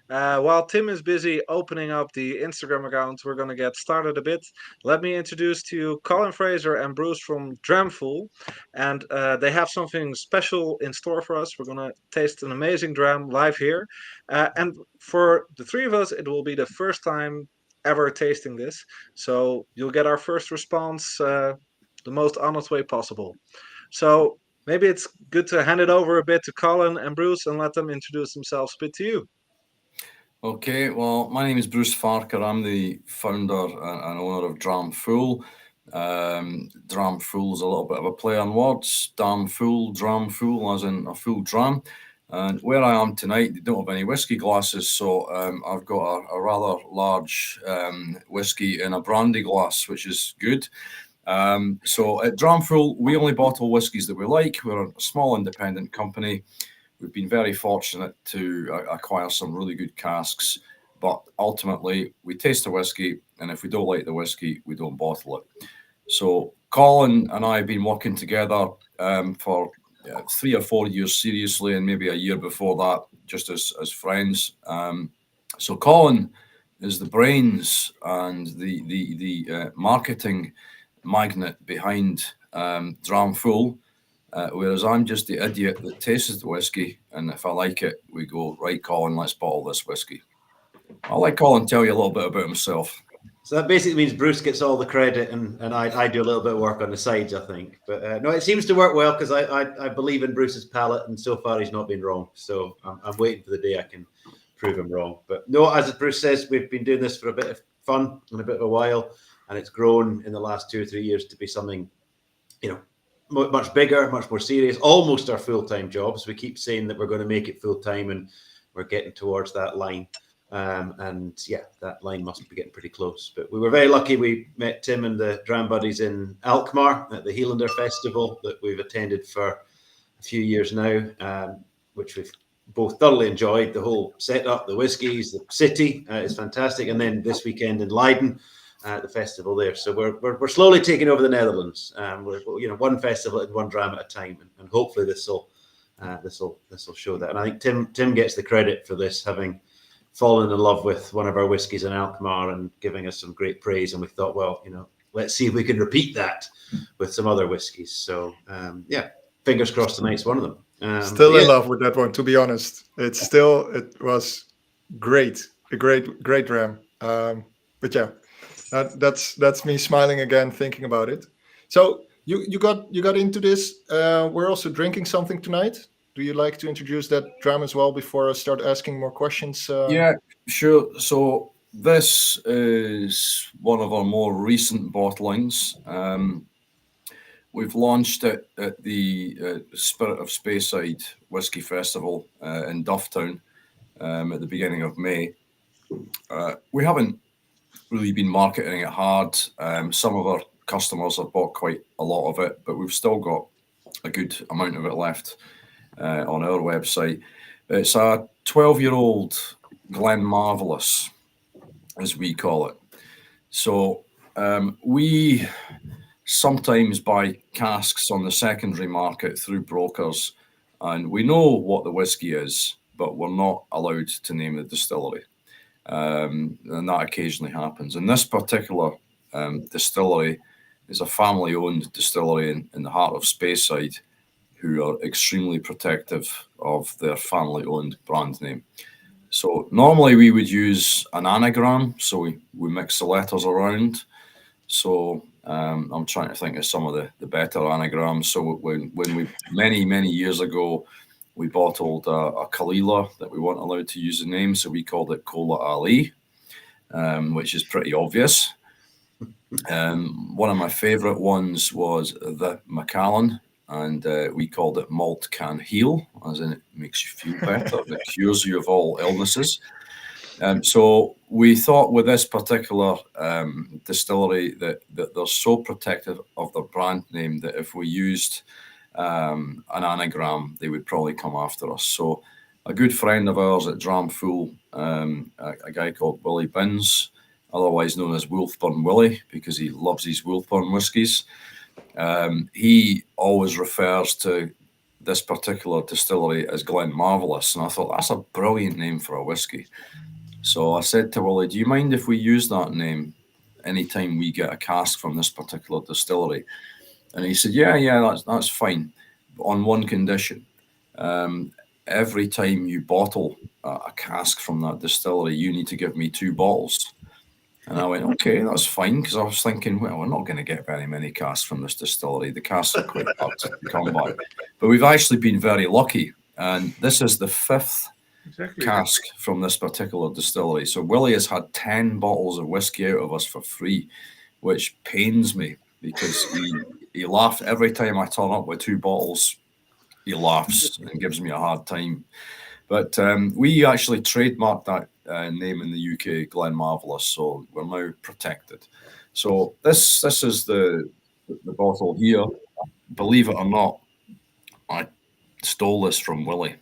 While Tim is busy opening up the Instagram account, we're going to get started a bit. Let me introduce to you Colin Fraser and Bruce from Dramfool. And they have something special in store for us. We're going to taste an amazing dram live here. And for the three of us, it will be the first time ever tasting this. So you'll get our first response the most honest way possible. So maybe it's good to hand it over a bit to Colin and Bruce and let them introduce themselves a bit to you. Okay, well, my name is Bruce Farker. I'm the founder and owner of Dramfool. Dramfool is a little bit of a play on words. Dramfool, as in a full dram. And where I am tonight, they don't have any whiskey glasses, so I've got a rather large whiskey in a brandy glass, which is good. So at Dramfool, we only bottle whiskies that we like. We're a small independent company. We've been very fortunate to acquire some really good casks, but ultimately we taste the whiskey, and if we don't like the whiskey, we don't bottle it. So Colin and I have been working together for 3 or 4 years seriously, and maybe a year before that, just as friends. So Colin is the brains and the marketing magnet behind Dramfool. Whereas I'm just the idiot that tastes the whiskey, and if I like it, we go, right, Colin, let's bottle this whiskey. I'll let Colin tell you a little bit about himself. So that basically means Bruce gets all the credit, and I do a little bit of work on the sides, I think. But no, it seems to work well because I believe in Bruce's palate, and so far he's not been wrong. So I'm waiting for the day I can prove him wrong. But no, as Bruce says, we've been doing this for a bit of fun and a bit of a while, and it's grown in the last 2 or 3 years to be something, much bigger, much more serious, almost our full-time jobs. We keep saying that we're going to make it full-time, and we're getting towards that line. And yeah, that line must be getting pretty close. But we were very lucky. We met Tim and the Drambuddies in Alkmaar at the Heelander Festival that we've attended for a few years now, which we've both thoroughly enjoyed. The whole setup, the whiskies, the city is fantastic. And then this weekend in Leiden, the festival there. So we're slowly taking over the Netherlands. We're one festival and one dram at a time, and hopefully this will show that. And I think Tim gets the credit for this, having fallen in love with one of our whiskies in Alkmaar and giving us some great praise. And we thought, well, let's see if we can repeat that with some other whiskies. So yeah, fingers crossed tonight's one of them. Still in love with that one, to be honest. It was great, a great dram. But yeah, that's me smiling again thinking about it. So you got into this. We're also drinking something tonight. Do you like to introduce that dram as well before I start asking more questions? Yeah, sure. So this is one of our more recent bottlings. We've launched it at the Spirit of Speyside Whiskey Festival in Dufftown at the beginning of May. We haven't really been marketing it hard. Some of our customers have bought quite a lot of it, but we've still got a good amount of it left on our website. It's a 12-year-old Glen Marvelous, as we call it. So we sometimes buy casks on the secondary market through brokers, and we know what the whiskey is, but we're not allowed to name the distillery. And that occasionally happens. And this particular distillery is a family-owned distillery in the heart of Speyside, who are extremely protective of their family-owned brand name. So normally we would use an anagram, so we mix the letters around. So I'm trying to think of some of the better anagrams. So when we many years ago, we bottled a Kalila that we weren't allowed to use the name, so we called it Cola Ali, which is pretty obvious. One of my favourite ones was the Macallan, and we called it Malt Can Heal, as in it makes you feel better, it cures you of all illnesses. So we thought with this particular distillery that they're so protective of their brand name that if we used an anagram, they would probably come after us. So a good friend of ours at Dramfool, a guy called Willie Binns, otherwise known as Wolfburn Willie, because he loves his Wolfburn whiskies. He always refers to this particular distillery as Glen Marvelous, and I thought that's a brilliant name for a whiskey. So I said to Willie, "Do you mind if we use that name anytime we get a cask from this particular distillery?" And he said, "Yeah, that's fine, but on one condition. Every time you bottle a cask from that distillery, you need to give me 2 bottles." And I went, "Okay, that's fine," because I was thinking, well, we're not going to get very many casks from this distillery. The casks are quite hard to come by. But we've actually been very lucky. And this is the 5th cask from this particular distillery. So Willie has had 10 bottles of whiskey out of us for free, which pains me because he laughed every time I turn up with 2 bottles. He laughs and gives me a hard time. But we actually trademarked that name in the UK, Glen Marvelous, so we're now protected. So this is the bottle here. Believe it or not, I stole this from Willie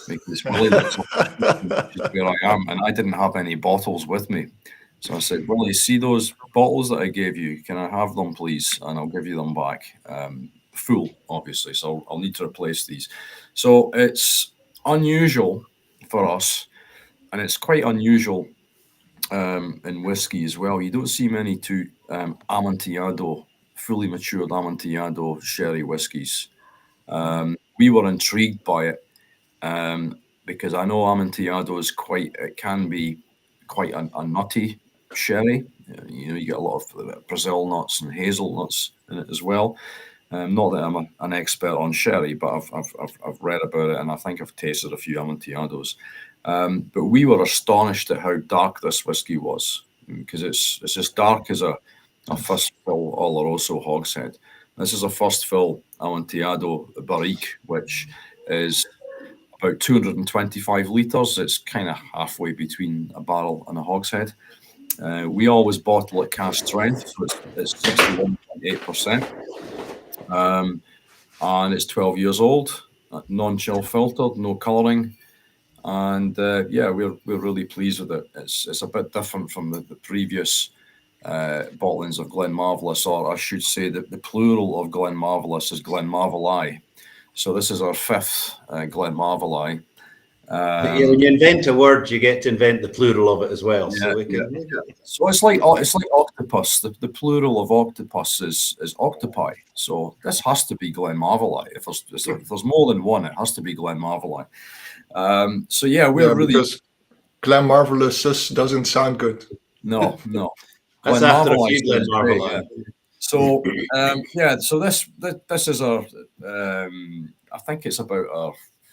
because Willie lives where I am, and I didn't have any bottles with me. So I said, "Willie, see those bottles that I gave you? Can I have them, please? And I'll give you them back." Full, obviously, so I'll need to replace these. So it's unusual for us, and it's quite unusual in whiskey as well. You don't see many Amontillado, fully matured Amontillado sherry whiskies. We were intrigued by it because I know Amontillado can be quite a nutty sherry. You get a lot of Brazil nuts and hazelnuts in it as well. Not that I'm an expert on sherry, but I've read about it, and I think I've tasted a few Amontillados. But we were astonished at how dark this whiskey was, because it's as dark as a first fill Oloroso hogshead. This is a first fill Amontillado Barrique, which is about 225 litres. It's kind of halfway between a barrel and a hogshead. We always bottle at cask strength, so it's 61.8%. And it's 12 years old, non-chill filtered, no colouring, and we're really pleased with it. It's a bit different from the previous bottlings of Glen Marvelous, or I should say that the plural of Glen Marvelous is Glen Marvelai. So this is our 5th Glen Marvelai. When you invent a word, you get to invent the plural of it as well. So it's like octopus. The plural of octopus is octopi. So this has to be Glen Marvelai. If there's more than one, it has to be Glen Marvelai. We're really, because Glen Marvelous doesn't sound good. No. That's after a few Glen Marvelai. So so this is our I think it's about our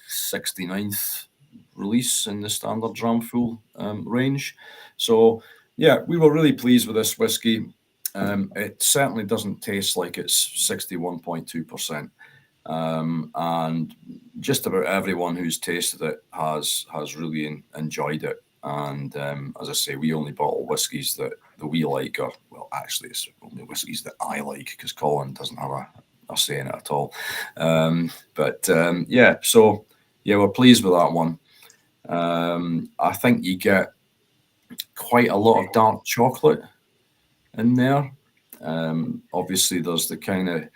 69th release in the standard Dramfool range. So we were really pleased with this whiskey. It certainly doesn't taste like it's 61.2%. And just about everyone who's tasted it has really enjoyed it. And as I say, we only bottle whiskies that we like, or well, actually, it's only whiskies that I like because Colin doesn't have a say in it at all. We're pleased with that one. I think you get quite a lot of dark chocolate in there. Obviously, there's the kind of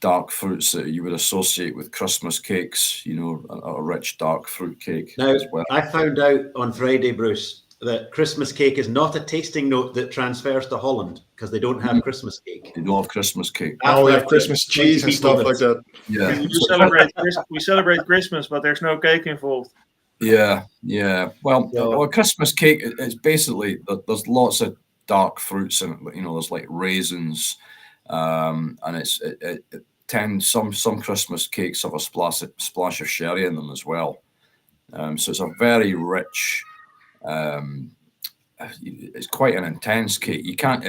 dark fruits that you would associate with Christmas cakes, a rich dark fruit cake. Now, as well. I found out on Friday, Bruce, that Christmas cake is not a tasting note that transfers to Holland because they don't have Christmas cake. They don't have Christmas cake. Oh, we have Christmas cheese and stuff like that. Yeah. We celebrate Christmas, but there's no cake involved. Yeah. Well, Christmas cake, it's basically, there's lots of dark fruits in it. There's like raisins, and some Christmas cakes have a splash of sherry in them as well. So it's a very rich. It's quite an intense cake. You can't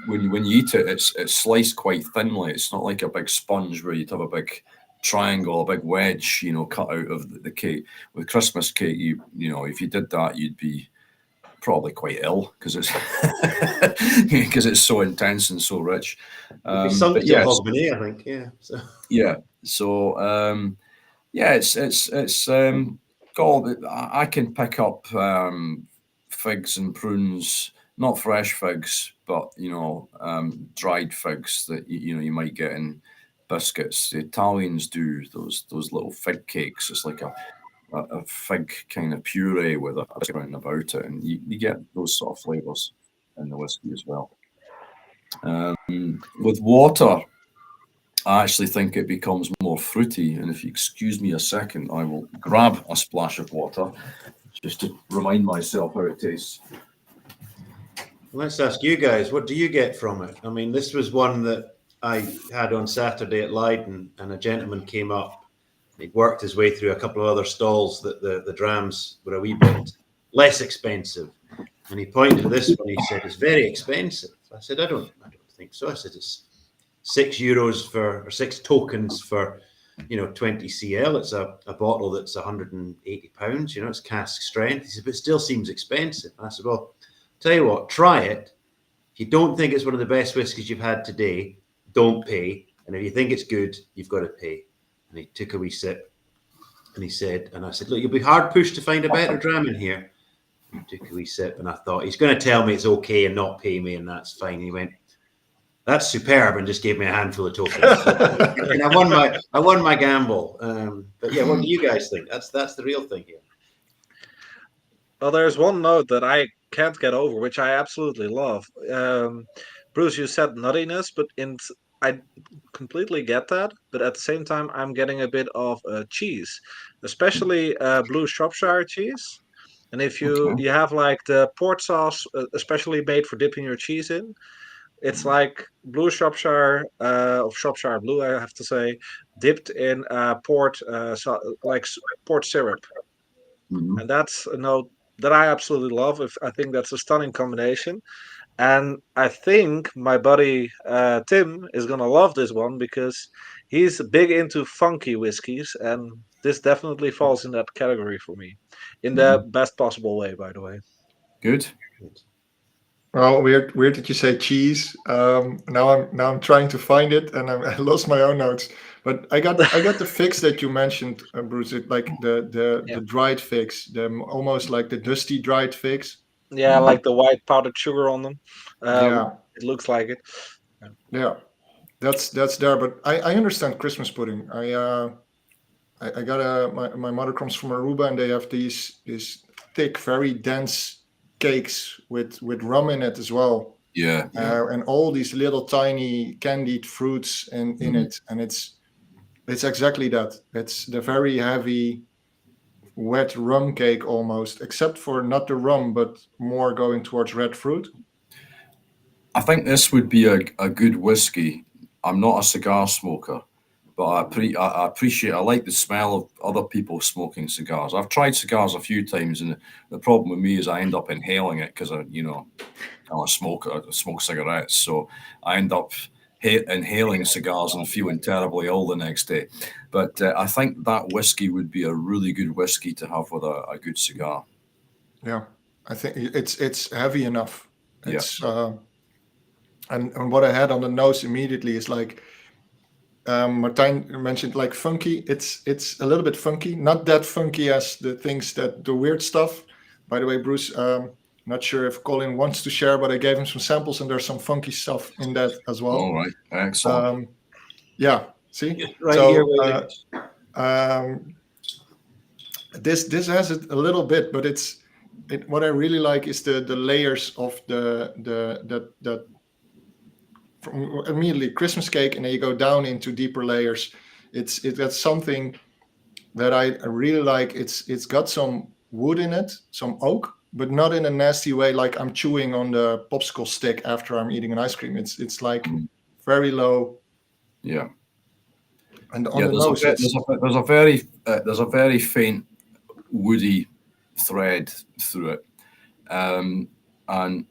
when you eat it, it's sliced quite thinly. It's not like a big sponge where you'd have a big triangle, a big wedge, cut out of the cake. With Christmas cake, if you did that, you'd be probably quite ill because it's so intense and so rich. I think. It's I can pick up figs and prunes, not fresh figs, but dried figs that you might get in biscuits. The Italians do those little fig cakes. It's like a fig kind of puree with a biscuit around about it, and you get those sort of flavours in the whiskey as well. With water, I actually think it becomes more fruity, and if you excuse me a second, I will grab a splash of water just to remind myself how it tastes. Let's ask you guys, what do you get from it? I mean, this was one that I had on Saturday at Leiden, and a gentleman came up. He'd worked his way through a couple of other stalls that the drams were a wee bit less expensive. And he pointed to this one. He said, it's very expensive. I said, I don't think so. I said, it's €6 or 6 tokens for, 20 cl. It's a bottle that's £180. It's cask strength. He said, but it still seems expensive. And I said, well, tell you what, try it. If you don't think it's one of the best whiskies you've had today, don't pay. And if you think it's good, you've got to pay. And he took a wee sip and he said, and I said, look, you'll be hard pushed to find a better dram in here. He took a wee sip and I thought, he's going to tell me it's okay and not pay me, and that's fine. He went, that's superb, and just gave me a handful of tokens. And I won my gamble. But yeah, what do you guys think? That's the real thing here. Well, there's one note that I can't get over, which I absolutely love. Bruce, you said nuttiness, but I completely get that. But at the same time, I'm getting a bit of cheese, especially blue Shropshire cheese. And if you have like the port sauce, especially made for dipping your cheese in, it's like blue Shropshire, of Shropshire blue, I have to say, dipped in port, port syrup. Mhm. And that's a note that I absolutely love. I think that's a stunning combination. And I think my buddy Tim is gonna love this one because he's big into funky whiskeys, and this definitely falls in that category for me, in the best possible way, by the way. Good. Well, weird that you say cheese. Now I'm trying to find it, and I lost my own notes. But I got the figs that you mentioned, Bruce. Like the dried figs, almost like the dusty dried figs. Yeah, like the white powdered sugar on them. Yeah, It looks like it. yeah, that's there. But I understand Christmas pudding. I got my mother comes from Aruba, and they have these thick, very dense cakes with rum in it as well. Yeah. And all these little tiny candied fruits in it, and it's exactly that. It's the very heavy, wet rum cake almost, except for not the rum, but more going towards red fruit. I think this would be a good whiskey. I'm not a cigar smoker, but I appreciate. I like the smell of other people smoking cigars. I've tried cigars a few times, and the problem with me is I end up inhaling it because I'm a smoker. I smoke cigarettes, so I end up inhaling cigars and feeling terribly ill the next day. But I think that whiskey would be a really good whiskey to have with a good cigar. Yeah, I think it's heavy enough. It's and what I had on the nose immediately is like Martijn mentioned, like funky. It's a little bit funky, not that funky as the weird stuff. By the way, Bruce, not sure if Colin wants to share, but I gave him some samples, and there's some funky stuff in that as well. All right, excellent. Yeah, see, Right so here. this has it a little bit, but what I really like is the layers of that from immediately Christmas cake, and then you go down into deeper layers. That's something that I really like. It's got some wood in it, some oak, but not in a nasty way, like I'm chewing on the popsicle stick after I'm eating an ice cream. It's like very low. Yeah. And on the nose, there's a very faint woody thread through it. And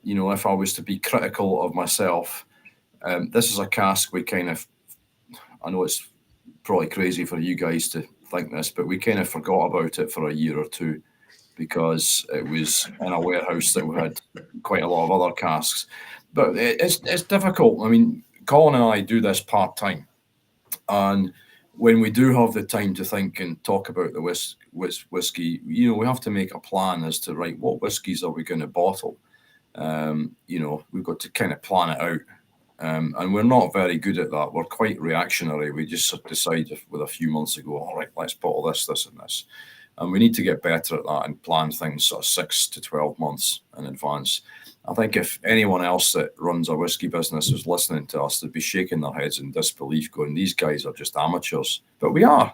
if I was to be critical of myself, this is a cask I know it's probably crazy for you guys to think this, but we kind of forgot about it for a year or two because it was in a warehouse that we had quite a lot of other casks. But it's difficult. I mean, Colin and I do this part-time, and when we do have the time to think and talk about the whiskey, we have to make a plan as to, right, what whiskies are we going to bottle? We've got to kind of plan it out. And we're not very good at that. We're quite reactionary. We just decided with a few months ago, all right, let's bottle this, this, and this. And we need to get better at that and plan things sort of 6 to 12 months in advance. I think if anyone else that runs a whiskey business was listening to us, they'd be shaking their heads in disbelief, going, "These guys are just amateurs." But we are.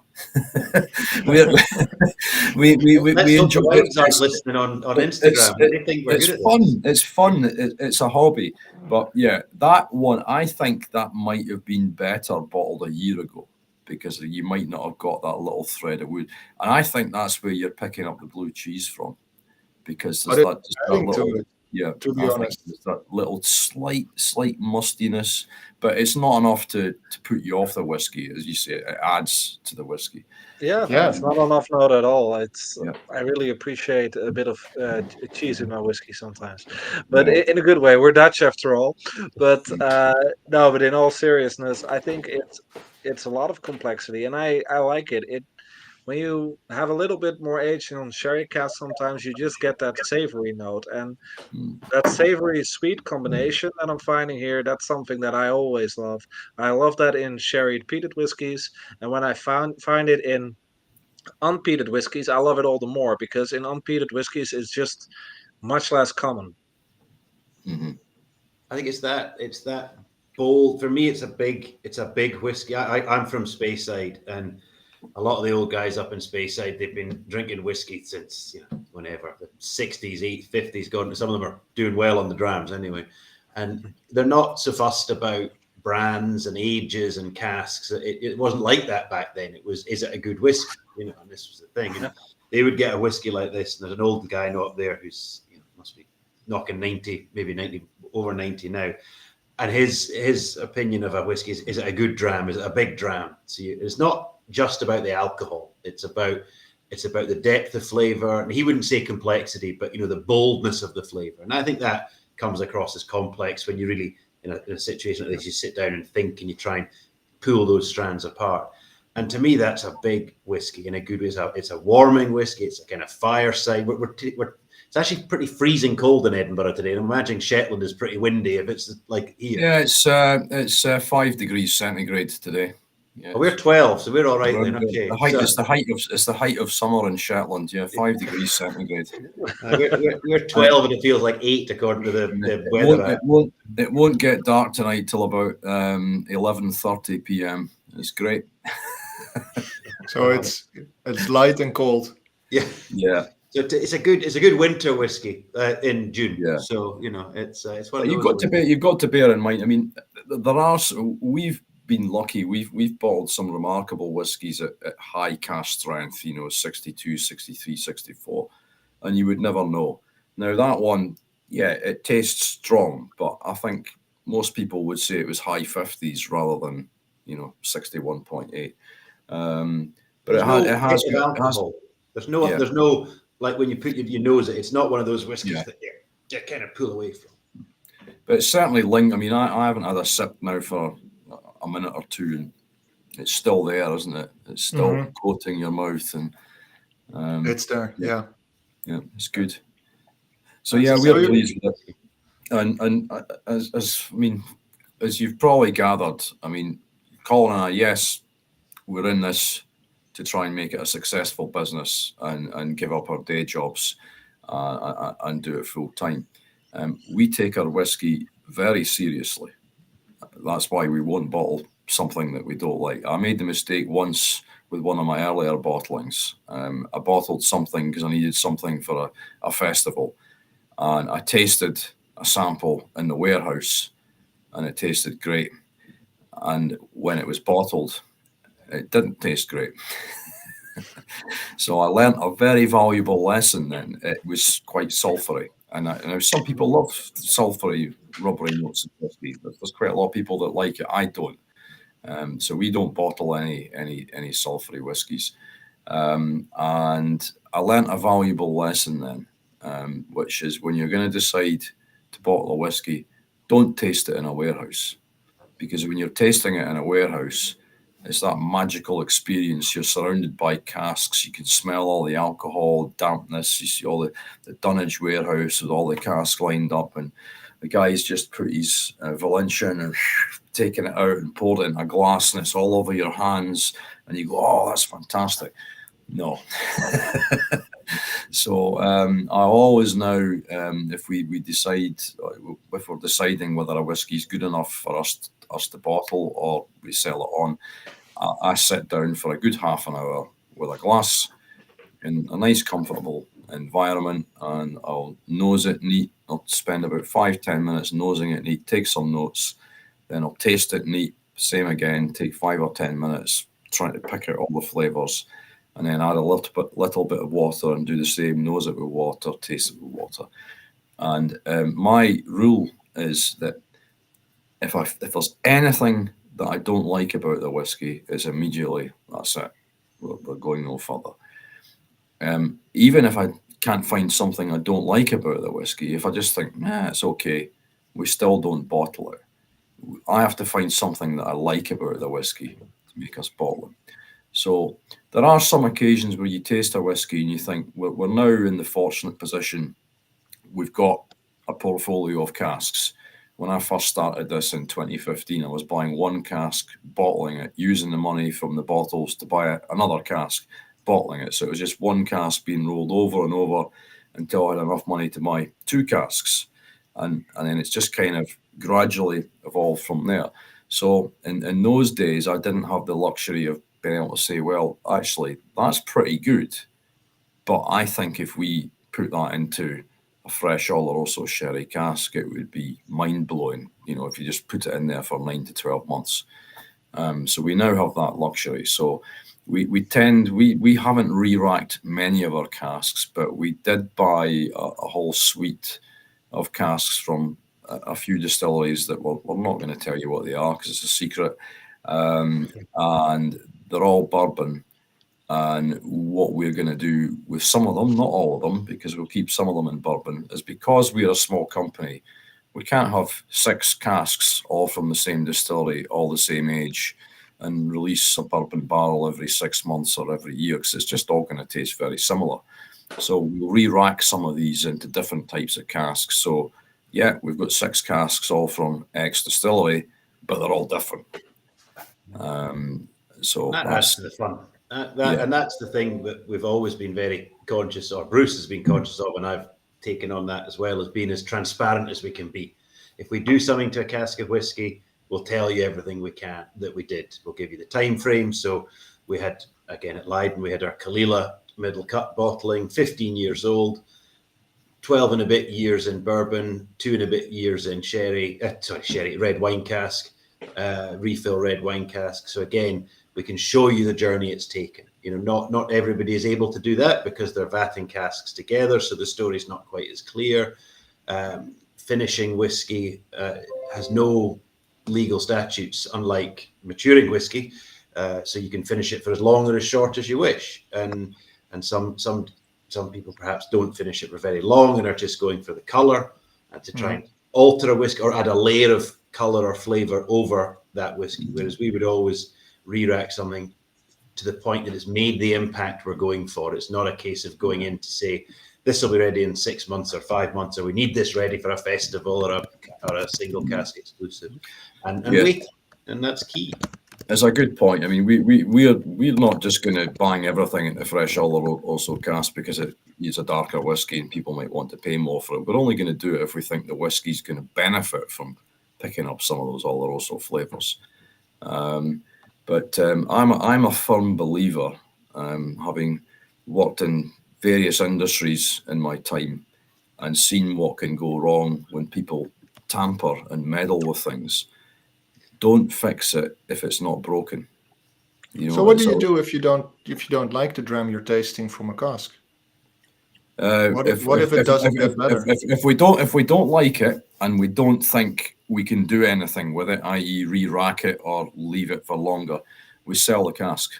we Let's hope enjoy the wives aren't listening on Instagram. They think we're good at fun. this. It's fun. It's a hobby. But yeah, that one, I think that might have been better bottled a year ago, because you might not have got that little thread of wood. And I think that's where you're picking up the blue cheese from, because there's that, just that Adding to little, it, yeah, to be I think honest. there's that little slight mustiness, but it's not enough to put you off the whiskey. As you say, it adds to the whiskey. Yeah, Yeah. it's not enough note at all. It's Yeah. I really appreciate a bit of cheese in my whiskey sometimes, but Yeah. in a good way. We're Dutch after all. But no, but in all seriousness, I think it's a lot of complexity, and I like it. It when you have a little bit more aging on sherry cask, sometimes you just get that savory note, and Mm. that savory sweet combination that I'm finding here, that's something that I always love. I love that in sherry peated whiskies, and when I find it in unpeated whiskies, I love it all the more because in unpeated whiskies, it's just much less common. Mm-hmm. I think it's that bold. For me, it's a big whiskey. I'm from Speyside, and a lot of the old guys up in Speyside, they've been drinking whiskey since whenever the 60s, 50s. Gone. Some of them are doing well on the drams anyway, and they're not so fussed about brands and ages and casks. It wasn't like that back then. It was, is it a good whiskey? And this was the thing. And they would get a whiskey like this, and there's an old guy up there who's must be knocking 90, maybe 90, over 90 now. And his opinion of a whiskey is it a good dram? Is it a big dram? So it's not just about the alcohol. It's about the depth of flavor. And he wouldn't say complexity, but the boldness of the flavor. And I think that comes across as complex when you really in a situation like this, you sit down and think and you try and pull those strands apart. And to me, that's a big whiskey in a good way. It's a warming whiskey. It's a kind of fireside. It's actually pretty freezing cold in Edinburgh today. And I'm imagining Shetland is pretty windy if it's like here. Yeah, it's 5 degrees centigrade today. Yeah, we're 12, so we're all right then. Okay, it's the height of summer in Shetland. Yeah, 5 degrees centigrade. we're 12, and it feels like 8 according to the weather. It won't get dark tonight till about 11:30 p.m. It's great. So it's light and cold. Yeah. So it's a good winter whiskey in June. Yeah. So it's one of those. You've got to bear in mind. I mean, we've been lucky. We've bottled some remarkable whiskies at high cask strength. 62, 63, 64, and you would never know. Now that one, yeah, it tastes strong, but I think most people would say it was high 50s rather than 61.8. But it has alcohol. There's no like when you put your nose, it's not one of those whiskies that you kind of pull away from. But it's certainly linked. I mean, I haven't had a sip now for a minute or two, and it's still there, isn't it? It's still coating your mouth, and it's there. Yeah, it's good. So we're pleased with it. And as you've probably gathered, I mean, Colin and I, yes, we're in this to try and make it a successful business and give up our day jobs and do it full time. We take our whiskey very seriously. That's why we won't bottle something that we don't like. I made the mistake once with one of my earlier bottlings. I bottled something because I needed something for a festival, and I tasted a sample in the warehouse, and it tasted great. And when it was bottled, it didn't taste great. So I learned a very valuable lesson then. It was quite sulfury. And some people love sulfury, rubbery notes in whiskey. There's quite a lot of people that like it. I don't. So we don't bottle any sulfury whiskies. And I learned a valuable lesson then, which is when you're going to decide to bottle a whiskey, don't taste it in a warehouse. Because when you're tasting it in a warehouse, it's that magical experience. You're surrounded by casks. You can smell all the alcohol, dampness. You see all the dunnage warehouse with all the casks lined up. And the guy's just put his Valencia in and taken it out and poured it in a glass, and it's all over your hands, and you go, oh, that's fantastic. No. So I always now, if we decide, if we're deciding whether a whiskey's good enough for us to bottle or we sell it on, I sit down for a good half an hour with a glass in a nice, comfortable environment, and I'll nose it neat. I'll spend about 5-10 minutes nosing it neat, take some notes, then I'll taste it neat. Same again, take 5 or 10 minutes trying to pick out all the flavors, and then add a little bit of water and do the same. Nose it with water, taste it with water. And my rule is that if there's anything that I don't like about the whiskey, is immediately, that's it. We're going no further. Even if I can't find something I don't like about the whiskey, if I just think, it's okay, we still don't bottle it. I have to find something that I like about the whiskey to make us bottle it. So there are some occasions where you taste a whiskey and you think, we're now in the fortunate position, we've got a portfolio of casks. When I first started this in 2015, I was buying one cask, bottling it, using the money from the bottles to buy another cask, bottling it. So it was just one cask being rolled over and over until I had enough money to buy 2 casks. And then it's just kind of gradually evolved from there. So in those days, I didn't have the luxury of being able to say, well, actually, that's pretty good. But I think if we put that into a fresh Oloroso sherry cask, it would be mind-blowing, if you just put it in there for 9 to 12 months. So we now have that luxury. So we haven't re-racked many of our casks, but we did buy a whole suite of casks from a few distilleries that we're not going to tell you what they are because it's a secret. And they're all bourbon. And what we're going to do with some of them, not all of them, because we'll keep some of them in bourbon, is because we're a small company, we can't have 6 casks all from the same distillery, all the same age, and release a bourbon barrel every 6 months or every year, because it's just all going to taste very similar. So we'll re-rack some of these into different types of casks. So yeah, we've got 6 casks all from X distillery, but they're all different. So that adds to the fun. And that's the thing that we've always been very conscious, or Bruce has been conscious of, and I've taken on that as well, as being as transparent as we can be. If we do something to a cask of whiskey, we'll tell you everything we can that we did. We'll give you the time frame. So we had, again at Leiden, we had our Kalila middle cut bottling, 15 years old, 12 and a bit years in bourbon, 2 and a bit years in red wine cask, refill red wine cask. So again, we can show you the journey it's taken. Not everybody is able to do that because they're vatting casks together, so the story's not quite as clear. Finishing whiskey has no legal statutes, unlike maturing whiskey. So you can finish it for as long or as short as you wish. And some people perhaps don't finish it for very long and are just going for the color and to try and alter a whiskey or add a layer of color or flavor over that whiskey. Whereas we would always re-rack something to the point that it's made the impact we're going for. It's not a case of going in to say, this will be ready in 6 months or 5 months, or we need this ready for a festival or a single cask exclusive. And wait, and that's key. It's a good point. I mean, we're not just going to bang everything into fresh Oloroso cask because it is a darker whiskey and people might want to pay more for it. We're only going to do it if we think the whiskey's going to benefit from picking up some of those Oloroso flavors. But I'm a firm believer, having worked in various industries in my time and seen what can go wrong when people tamper and meddle with things. Don't fix it if it's not broken. So what do you do if you don't like the dram you're tasting from a cask? What if it doesn't get better? If we don't like it and we don't think we can do anything with it, i.e. re-rack it or leave it for longer, we sell the cask.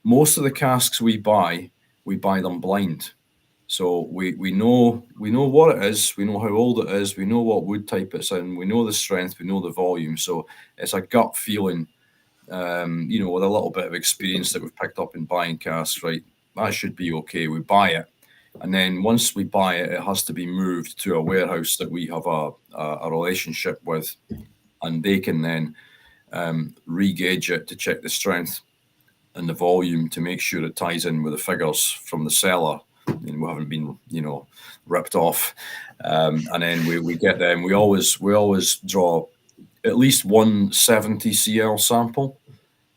Most of the casks we buy them blind. So we know what it is, we know how old it is, we know what wood type it's in, we know the strength, we know the volume. So it's a gut feeling, with a little bit of experience that we've picked up in buying casks, right? That should be okay. We buy it. And then once we buy it, it has to be moved to a warehouse that we have a relationship with, and they can then re-gauge it to check the strength and the volume to make sure it ties in with the figures from the seller, and we haven't been, ripped off. And then we get them. We always draw at least one 70 cl sample.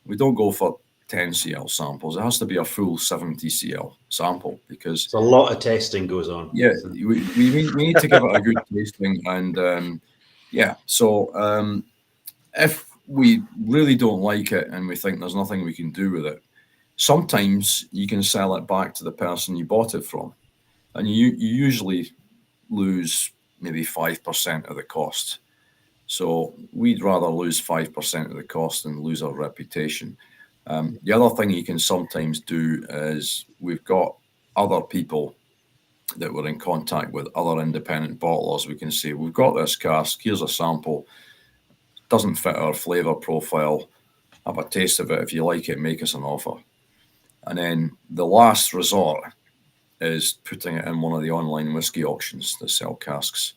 We don't go for 10 cl samples. It has to be a full 70 cl sample because it's a lot of testing goes on. Yeah, we need to give it a good tasting, and So if we really don't like it and we think there's nothing we can do with it, sometimes you can sell it back to the person you bought it from, and you usually lose maybe 5% of the cost. So we'd rather lose 5% of the cost than lose our reputation. The other thing you can sometimes do is we've got other people that we're in contact with, other independent bottlers. We can say, we've got this cask, here's a sample, doesn't fit our flavour profile, have a taste of it. If you like it, make us an offer. And then the last resort is putting it in one of the online whiskey auctions that sell casks.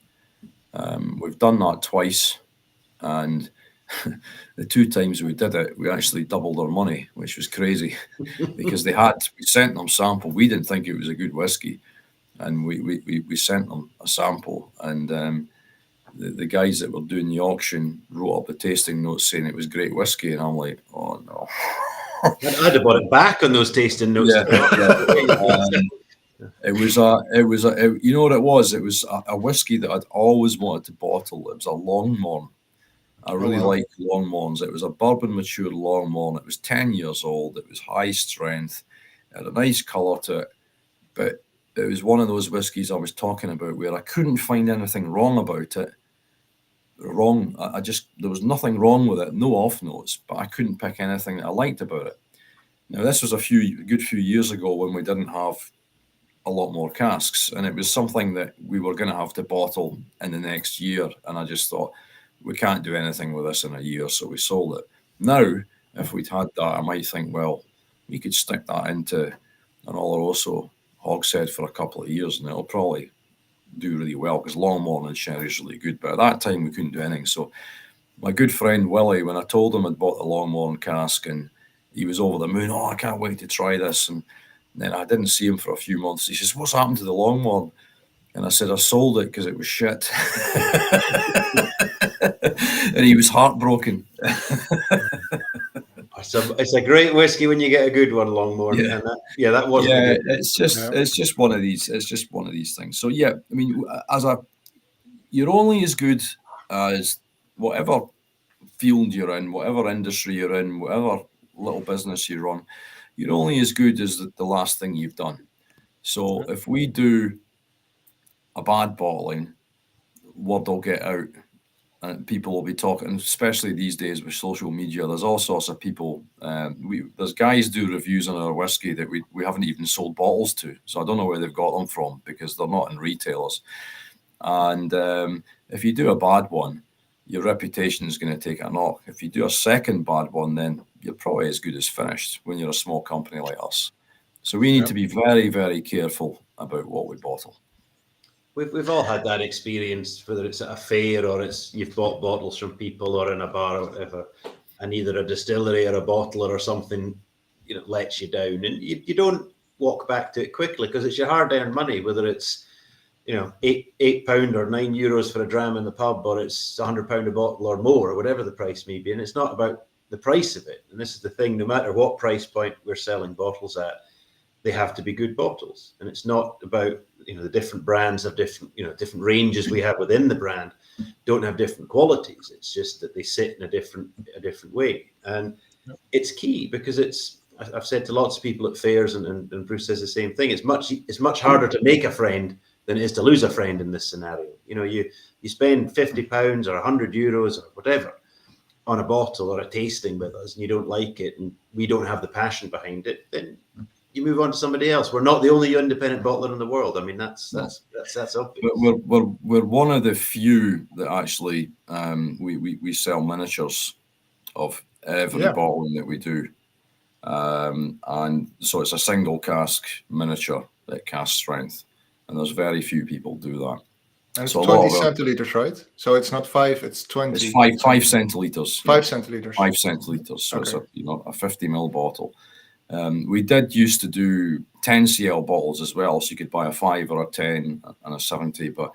We've done that twice, and the 2 times we did it, we actually doubled our money, which was crazy because we sent them sample. We didn't think it was a good whiskey, and we sent them a sample, and the guys that were doing the auction wrote up a tasting note saying it was great whiskey, and I'm like, oh no. I'd have bought it back on those tasting notes. It was you know what it was? It was a whiskey that I'd always wanted to bottle. It was a Longmorn. I really liked Longmorns. It was a bourbon matured Longmorn. It was 10 years old. It was high strength. It had a nice colour to it. But it was one of those whiskies I was talking about where I couldn't find anything wrong about it. There was nothing wrong with it, no off notes, but I couldn't pick anything that I liked about it. Now, this was a good few years ago when we didn't have a lot more casks, and it was something that we were going to have to bottle in the next year, and I just thought, we can't do anything with this in a year, so we sold it. Now, if we'd had that, I might think, well, we could stick that into an Oloroso hogshead for a couple of years, and it'll probably do really well because Longmorn and sherry is really good. But at that time, we couldn't do anything. So my good friend Willie, when I told him I'd bought the Longmorn cask, and he was over the moon, oh, I can't wait to try this. And then I didn't see him for a few months. He says, what's happened to the Longmorn? And I said, I sold it because it was shit. And he was heartbroken. It's a great whiskey when you get a good one, Longmorn. Yeah. That wasn't. Yeah, it's just one of these. It's just one of these things. So yeah, I mean, you're only as good as whatever field you're in, whatever industry you're in, whatever little business you run. You're only as good as the last thing you've done. So if we do a bad bottling, word will get out. And people will be talking, especially these days with social media. There's all sorts of people. There's guys do reviews on our whiskey that we haven't even sold bottles to. So I don't know where they've got them from because they're not in retailers. And if you do a bad one, your reputation is going to take a knock. If you do a second bad one, then you're probably as good as finished when you're a small company like us. So we need to be very, very careful about what we bottle. We've all had that experience, whether it's at a fair or you've bought bottles from people or in a bar or whatever, and either a distillery or a bottler or something, lets you down, and you don't walk back to it quickly because it's your hard-earned money, whether it's £8 or €9 for a dram in the pub, or it's £100 a bottle or more, or whatever the price may be. And it's not about the price of it. And this is the thing: no matter what price point we're selling bottles at, they have to be good bottles. And it's not about the different brands have different ranges we have within the brand don't have different qualities. It's just that they sit in a different way, and it's key because I've said to lots of people at fairs, and Bruce says the same thing. It's much harder to make a friend than it is to lose a friend in this scenario. You spend £50 or €100 or whatever on a bottle or a tasting with us, and you don't like it, and we don't have the passion behind it, then you move on to somebody else. We're not the only independent bottler in the world. I mean, that's obvious. We're one of the few that actually we sell miniatures of every bottling that we do, and so it's a single cask miniature at cask strength. and there's very few people do that. And it's So a 20 lot of centiliters, right? So it's not 5, it's 20. it's five centiliters. 5 centiliters. 5 centiliters. So Okay. it's a 50 ml bottle. We did used to do 10 cl bottles as well, so you could buy a 5 or a 10 and a 70, but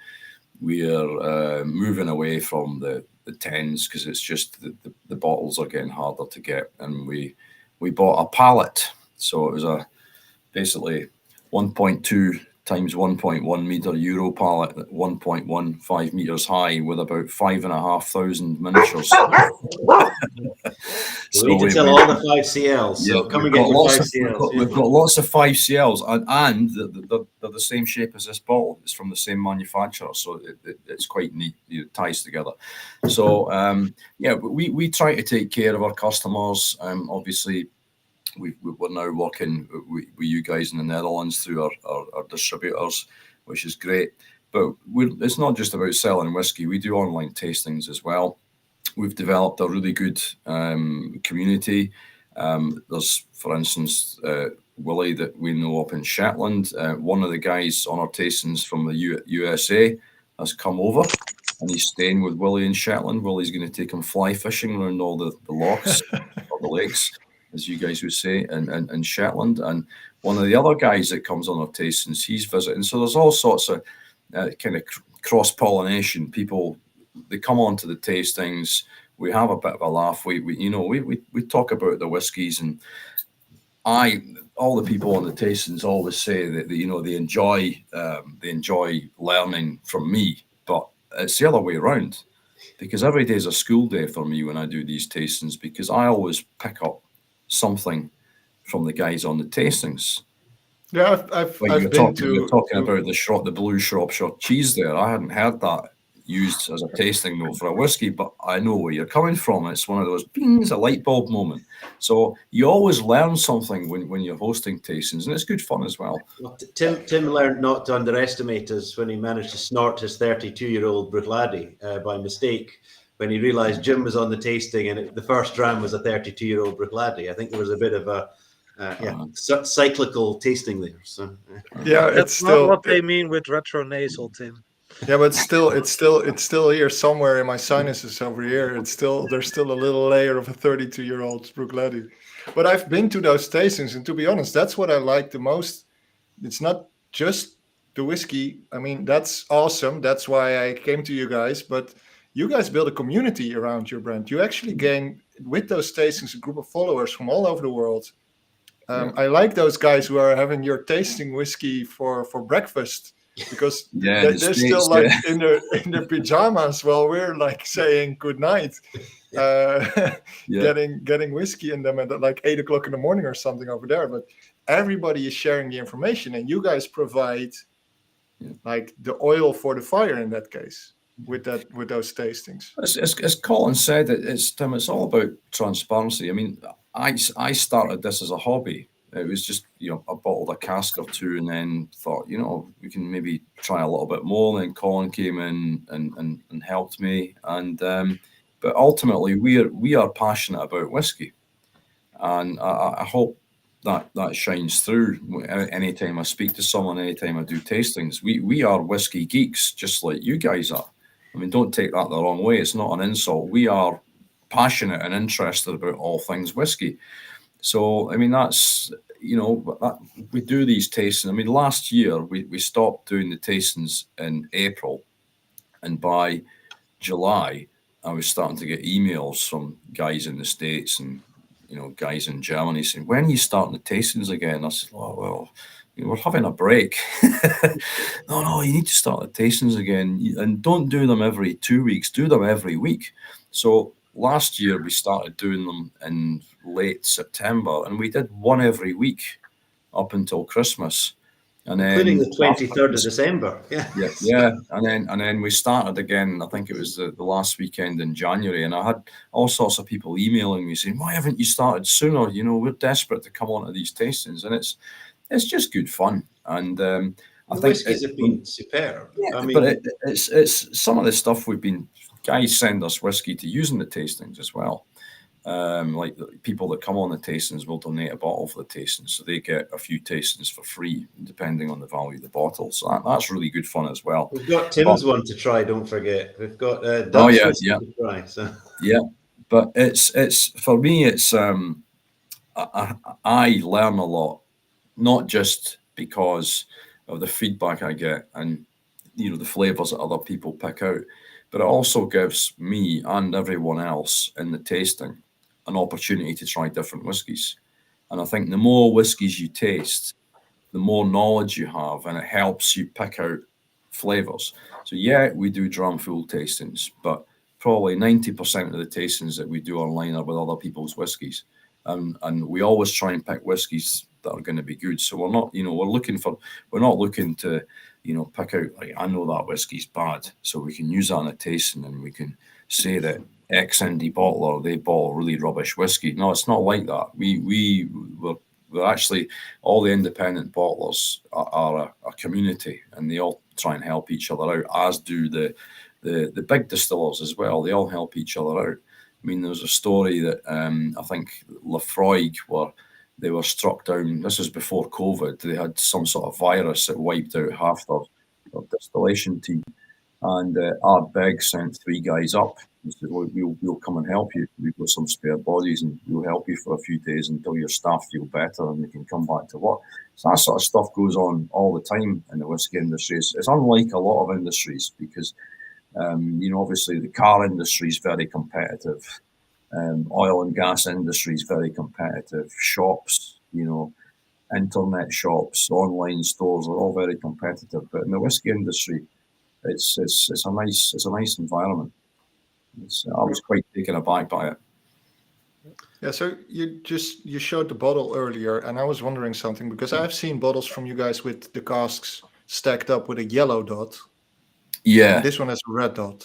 we're moving away from the 10s because it's just the bottles are getting harder to get. And we bought a pallet, so it was basically 1.2 times 1.1 meter Euro pallet, 1.15 meters high with about 5,500 miniatures. So we need to sell all the 5CLs. So Yeah, come and get your 5CLs. we've got lots of 5CLs, and they're the same shape as this bottle. It's from the same manufacturer, so it's quite neat. It ties together. So we try to take care of our customers. Obviously, we're now working with you guys in the Netherlands through our distributors, which is great. But it's not just about selling whiskey. We do online tastings as well. We've developed a really good community. There's, for instance, Willie that we know up in Shetland. One of the guys on our tastings from the USA has come over, and he's staying with Willie in Shetland. Willie's going to take him fly fishing around all the lochs or the lakes, as you guys would say, in Shetland. And one of the other guys that comes on our tastings, he's visiting. So there's all sorts of kind of cross-pollination. People, they come on to the tastings. We have a bit of a laugh. We talk about the whiskies, and all the people on the tastings always say that they enjoy learning from me. But it's the other way around, because every day is a school day for me when I do these tastings, because I always pick up something from the guys on the tastings. Yeah, I've been you're talking about the blue Shropshire cheese there. I hadn't heard that used as a tasting note for a whiskey, but I know where you're coming from. It's one of those bings, a light bulb moment. So you always learn something when you're hosting tastings, and it's good fun as well. Well, Tim learned not to underestimate us when he managed to snort his 32-year-old Bruichladdich by mistake, when he realised Jim was on the tasting and the first dram was a 32-year-old Bruichladdich. I think there was a bit of a cyclical tasting there. So yeah, That's it's not still what they mean with retronasal, Tim. yeah, but it's still here somewhere in my sinuses over here. There's still a little layer of a 32-year-old Bruichladdich. But I've been to those tastings, and to be honest, that's what I like the most. It's not just the whiskey. I mean, that's awesome. That's why I came to you guys. But you guys build a community around your brand. You actually gain, with those tastings, a group of followers from all over the world. I like those guys who are having your tasting whiskey for breakfast, because they're still like in their pajamas while we're like saying good night, getting whiskey in them at like 8 o'clock in the morning or something over there. But everybody is sharing the information, and you guys provide like the oil for the fire in that case with those tastings. As Colin said, Tim, it's all about transparency. I mean, I started this as a hobby. It was just, I bottled a cask or two and then thought, we can maybe try a little bit more. And then Colin came in and helped me. And but ultimately, we are passionate about whiskey, and I hope that shines through. Anytime I speak to someone, anytime I do tastings, we are whiskey geeks, just like you guys are. I mean, don't take that the wrong way. It's not an insult. We are passionate and interested about all things whiskey. So, I mean, that's, we do these tastings. I mean, last year we stopped doing the tastings in April, and by July, I was starting to get emails from guys in the States and, guys in Germany saying, when are you starting the tastings again? I said, oh, well, we're having a break. No, you need to start the tastings again, and don't do them every 2 weeks, do them every week. So last year we started doing them in late September, and we did one every week up until Christmas, and then including the 23rd of December. Yeah. And then we started again. I think it was the last weekend in January, and I had all sorts of people emailing me saying, "Why haven't you started sooner? We're desperate to come on to these tastings," and it's just good fun. And I think whiskies have been superb. Yeah, I mean, but it's some of the stuff guys send us whiskey to use in the tastings as well. Like the people that come on the tastings will donate a bottle for the tastings, so they get a few tastings for free, depending on the value of the bottle. So that's really good fun as well. We've got Tim's one to try. Don't forget, we've got Oh Dutch yeah, whiskey yeah, to try. So yeah. But it's for me, it's I learn a lot, not just because of the feedback I get and the flavors that other people pick out, but it also gives me and everyone else in the tasting an opportunity to try different whiskies. And I think the more whiskies you taste, the more knowledge you have, and it helps you pick out flavors. So yeah, we do Dramfool tastings, but probably 90% of the tastings that we do online are with other people's whiskies. And we always try and pick whiskies that are going to be good. So we're not, we're not looking to, pick out, like, I know that whiskey's bad, so we can use that in a tasting and we can say that X indie bottler, they bottle really rubbish whiskey. No, it's not like that. We're actually, all the independent bottlers are a community, and they all try and help each other out, as do the big distillers as well. They all help each other out. I mean, there's a story that I think Lafroig they were struck down. This was before COVID. They had some sort of virus that wiped out half their distillation team. And Art Begg sent 3 guys up and said, well, we'll come and help you. We've got some spare bodies and we'll help you for a few days until your staff feel better and they can come back to work. So that sort of stuff goes on all the time in the whiskey industry. It's unlike a lot of industries because, obviously the car industry is very competitive. Oil and gas industry is very competitive. Shops, internet shops, online stores are all very competitive. But in the whiskey industry, it's a nice environment. I was quite taken aback by it. Yeah, so you showed the bottle earlier, and I was wondering something because I've seen bottles from you guys with the casks stacked up with a yellow dot. Yeah, And this one has a red dot.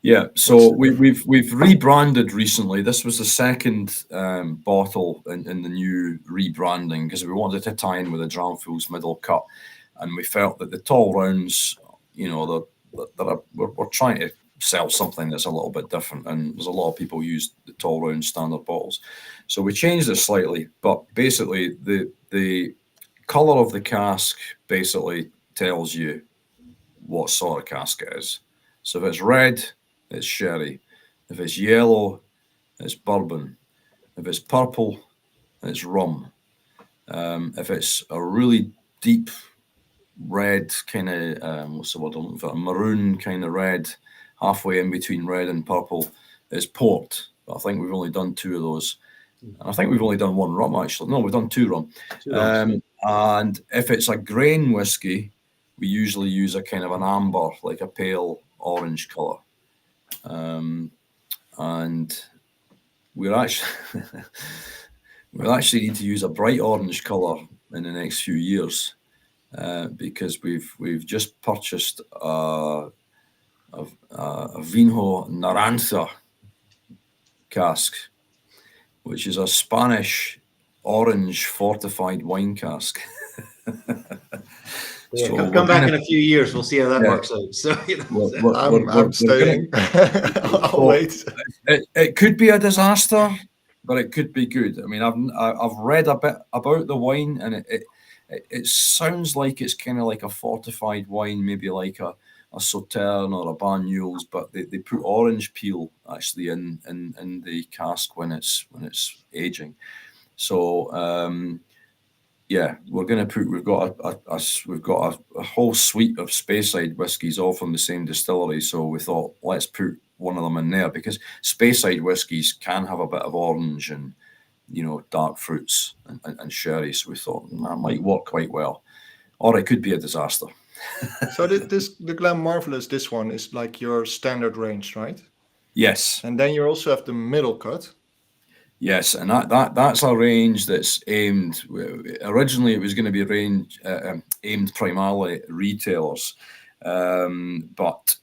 Yeah, so we've rebranded recently. This was the second bottle in the new rebranding because we wanted to tie in with the Dramfool's middle cut, and we felt that the tall rounds, we're trying to sell something that's a little bit different, and there's a lot of people use the tall round standard bottles, so we changed it slightly. But basically, the color of the cask basically tells you what sort of cask it is. So if it's red, it's sherry. If it's yellow, it's bourbon. If it's purple, it's rum. If it's a really deep red kind of, what's the word I'm looking for? A maroon kind of red, halfway in between red and purple, it's port. But I think we've only done 2 of those. And I think we've only done 1 rum, actually. No, we've done 2 rum. And if it's a grain whiskey, we usually use a kind of an amber, like a pale orange colour. And we'll actually need to use a bright orange colour in the next few years because we've just purchased a Vinho Naranja cask, which is a Spanish orange fortified wine cask. Yeah, so come back in a few years. We'll see how that works out. So I'm staying. I'll wait. It could be a disaster, but it could be good. I mean, I've read a bit about the wine, and it sounds like it's kind of like a fortified wine, maybe like a Sauterne or a Banyuls, but they put orange peel actually in the cask when it's aging. So. Yeah, we've got a whole suite of Speyside whiskies all from the same distillery. So we thought, let's put one of them in there because Speyside whiskies can have a bit of orange and, dark fruits and sherry. So we thought that might work quite well, or it could be a disaster. So the Glen Marvelous, this one is like your standard range, right? Yes. And then you also have the middle cut. Yes, and that's a range that's aimed. Originally, it was going to be a range aimed primarily at retailers, but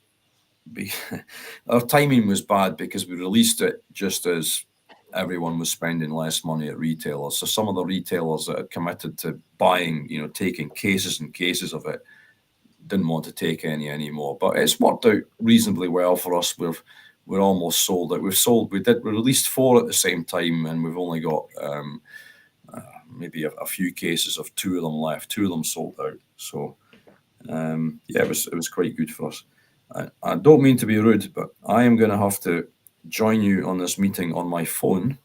our timing was bad because we released it just as everyone was spending less money at retailers. So some of the retailers that had committed to buying, taking cases and cases of it, didn't want to take any anymore. But it's worked out reasonably well for us. we're almost sold out. We released 4 at the same time, and we've only got maybe a few cases of 2 of them left. 2 of them sold out. So it was quite good for us. I don't mean to be rude, but I am going to have to join you on this meeting on my phone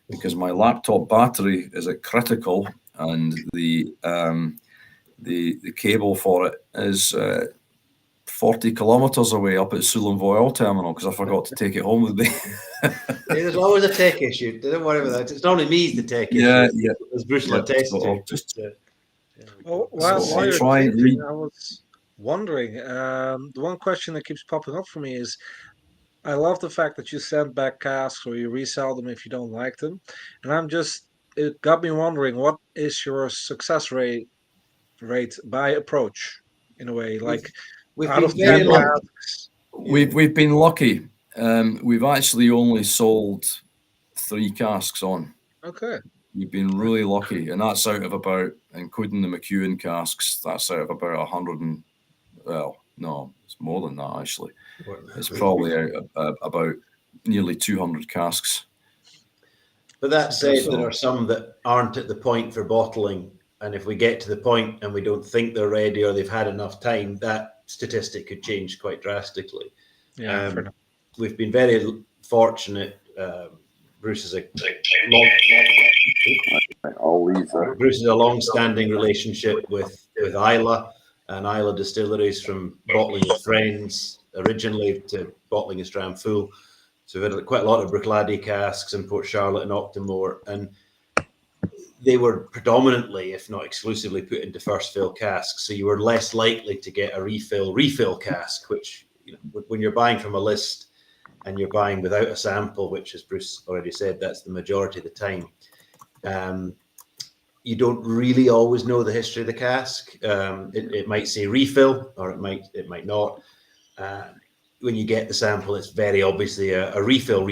because my laptop battery is at critical, and the cable for it is 40 kilometres away up at Sullom Oil Terminal because I forgot to take it home with me. There's always a tech issue. Don't worry about that. It's not only me the tech issue. Yeah. As Bruce will attest to. While you're try and thinking, I was wondering, the one question that keeps popping up for me is, I love the fact that you send back casks or you resell them if you don't like them. And it got me wondering, what is your success rate by approach, in a way? Like, We've out of been very 10 lucky. casks, We've been lucky. We've actually only sold 3 casks on. okay. We've been really lucky, and that's out of about, including the McEwen casks, that's out of about 100 and, well, no, it's more than that actually. It's probably out about nearly 200 casks. But that said, there are some that aren't at the point for bottling, and if we get to the point and we don't think they're ready or they've had enough time, that statistic could change quite drastically. Yeah, fair enough. We've been very fortunate. Bruce is a long-standing relationship with Isla and Isla Distilleries, from bottling with friends originally to bottling as Dramfool. So we've had quite a lot of Bruichladdich casks in Port Charlotte and Octomore, and they were predominantly, if not exclusively, put into first fill casks. So you were less likely to get a refill cask, which, you know, when you're buying from a list and you're buying without a sample, which, as Bruce already said, that's the majority of the time, you don't really always know the history of the cask. It might say refill, or it might not. When you get the sample, it's very obviously a refill,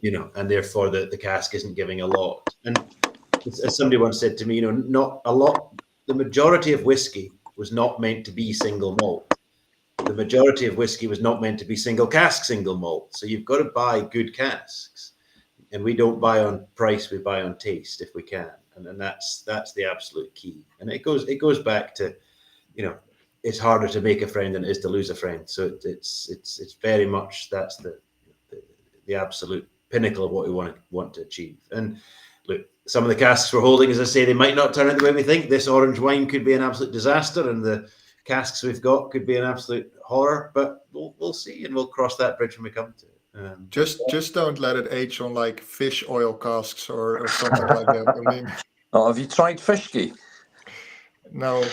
you know, and therefore the cask isn't giving a lot. And as somebody once said to me, you know, not a lot. The majority of whiskey was not meant to be single malt. The majority of whiskey was not meant to be single cask, single malt. So you've got to buy good casks, and we don't buy on price; we buy on taste if we can, and that's the absolute key. And it goes back to, you know, it's harder to make a friend than it is to lose a friend. So it's very much that's the absolute pinnacle of what we want to achieve. And look, some of the casks we're holding, as I say, they might not turn out the way we think. This orange wine could be an absolute disaster, and the casks we've got could be an absolute horror. But we'll see, and we'll cross that bridge when we come to it. Just don't let it age on like fish oil casks or something like that. I mean, Have you tried Fishkey? no.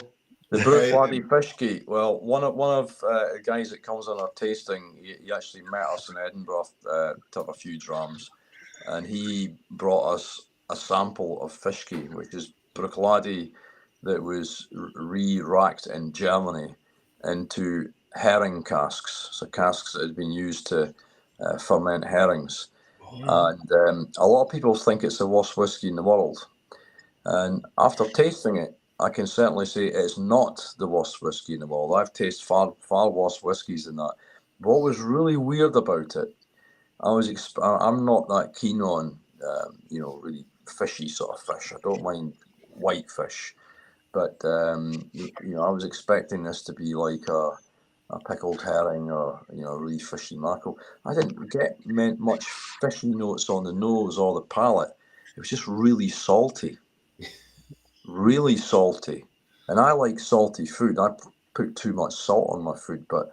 The Bruichladdich Fishkey. Well, one of the guys that comes on our tasting, he actually met us in Edinburgh, took a few drams, and he brought us a sample of Fishkey, which is Bruichladdich that was re-racked in Germany into herring casks, so casks that had been used to ferment herrings. And a lot of people think it's the worst whiskey in the world. And after tasting it, I can certainly say it's not the worst whiskey in the world. I've tasted far worse whiskies than that. What was really weird about it, I'm not that keen on, you know, really fishy sort of fish. I don't mind white fish. But, you know, I was expecting this to be like a pickled herring or, you know, really fishy mackerel. I didn't get much fishy notes on the nose or the palate. It was just really salty. Really salty. And I like salty food. I put too much salt on my food, but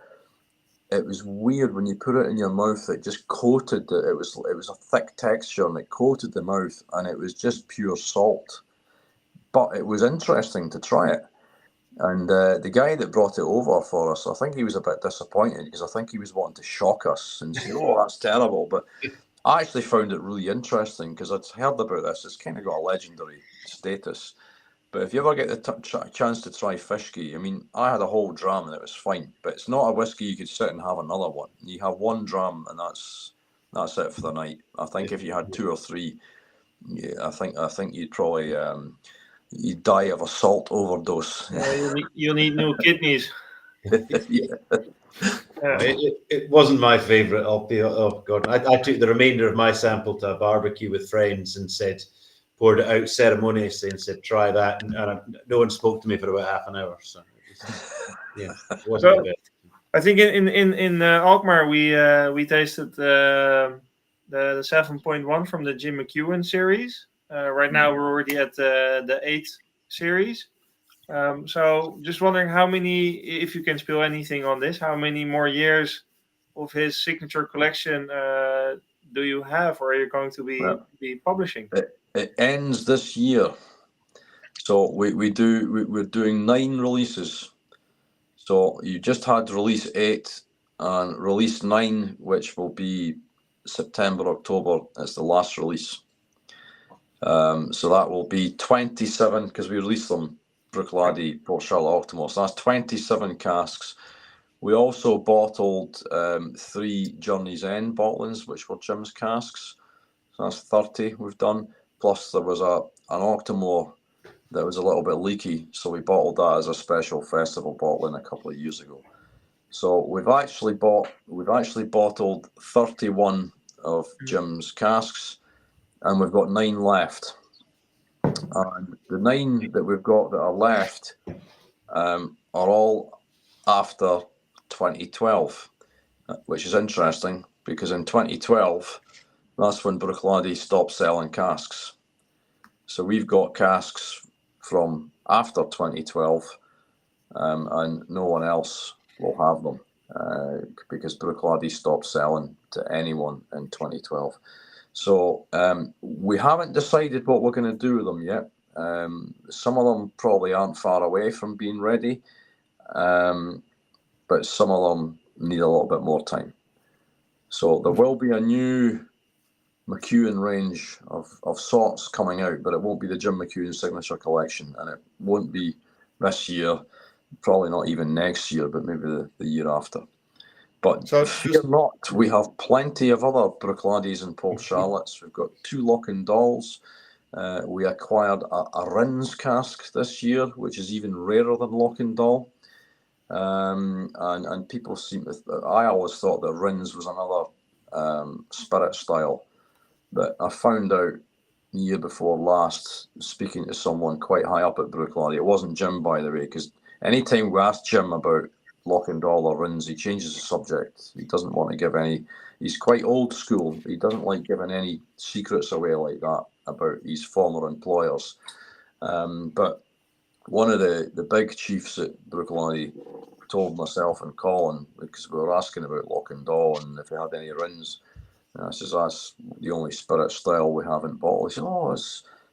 it was weird when you put it in your mouth. It just coated it was a thick texture, and it coated the mouth, and it was just pure salt. But it was interesting to try it. And the guy that brought it over for us, I think he was a bit disappointed because I think he was wanting to shock us and say, "Oh, that's terrible." But I actually found it really interesting because I'd heard about this. It's kind of got a legendary status. But if you ever get the chance to try Fishkey, I mean, I had a whole dram and it was fine. But it's not a whiskey you could sit and have another one. You have one dram and that's it for the night. I think if you had 2 or 3, yeah, I think you'd probably you'd die of a salt overdose. You need new kidneys. Yeah. It wasn't my favourite. Oh God, I took the remainder of my sample to a barbecue with friends and poured it out ceremoniously and said, try that. And no one spoke to me for about half an hour. So it wasn't the best. I think in Alkmaar we tasted the 7.1 from the Jim McEwen series. Right now we're already at the 8 series. So just wondering how many, if you can spill anything on this, how many more years of his signature collection do you have, or are you going to be publishing? It ends this year, so we're doing 9 releases. So you just had release 8 and release 9, which will be September, October. It's the last release. So that will be 27 because we released them. Bruichladdich, Port Charlotte, Octomore. So that's 27 casks. We also bottled 3 Journey's End bottlings, which were Jim's casks. So that's 30 we've done. Plus there was an Octomore that was a little bit leaky, so we bottled that as a special festival bottling a couple of years ago. So we've actually bottled 31 of Jim's casks, and we've got 9 left. And the 9 that we've got that are left are all after 2012, which is interesting because in 2012, that's when Bruichladdich stopped selling casks. So we've got casks from after 2012, and no one else will have them because Bruichladdich stopped selling to anyone in 2012. So we haven't decided what we're going to do with them yet. Some of them probably aren't far away from being ready, but some of them need a little bit more time. So there will be a new McEwen range of sorts coming out, but it won't be the Jim McEwen signature collection, and it won't be this year, probably not even next year, but maybe the year after. But fear not, we have plenty of other Bruichladdich and Port Charlottes. We've got 2 Lockendalls. We acquired a Rins cask this year, which is even rarer than Lockendall. And people I always thought that Rins was another spirit style. But I found out the year before last, speaking to someone quite high up at Bruichladdich, it wasn't Jim, by the way, because anytime we ask Jim about Lockendall or Rins, he changes the subject. He doesn't want to give any. He's quite old school. He doesn't like giving any secrets away like that about his former employers. But one of the big chiefs at Bruichladdich told myself and Colin, because we were asking about Lockendall and if he had any Rins. And I says, that's the only spirit style we haven't bottled. He said, oh,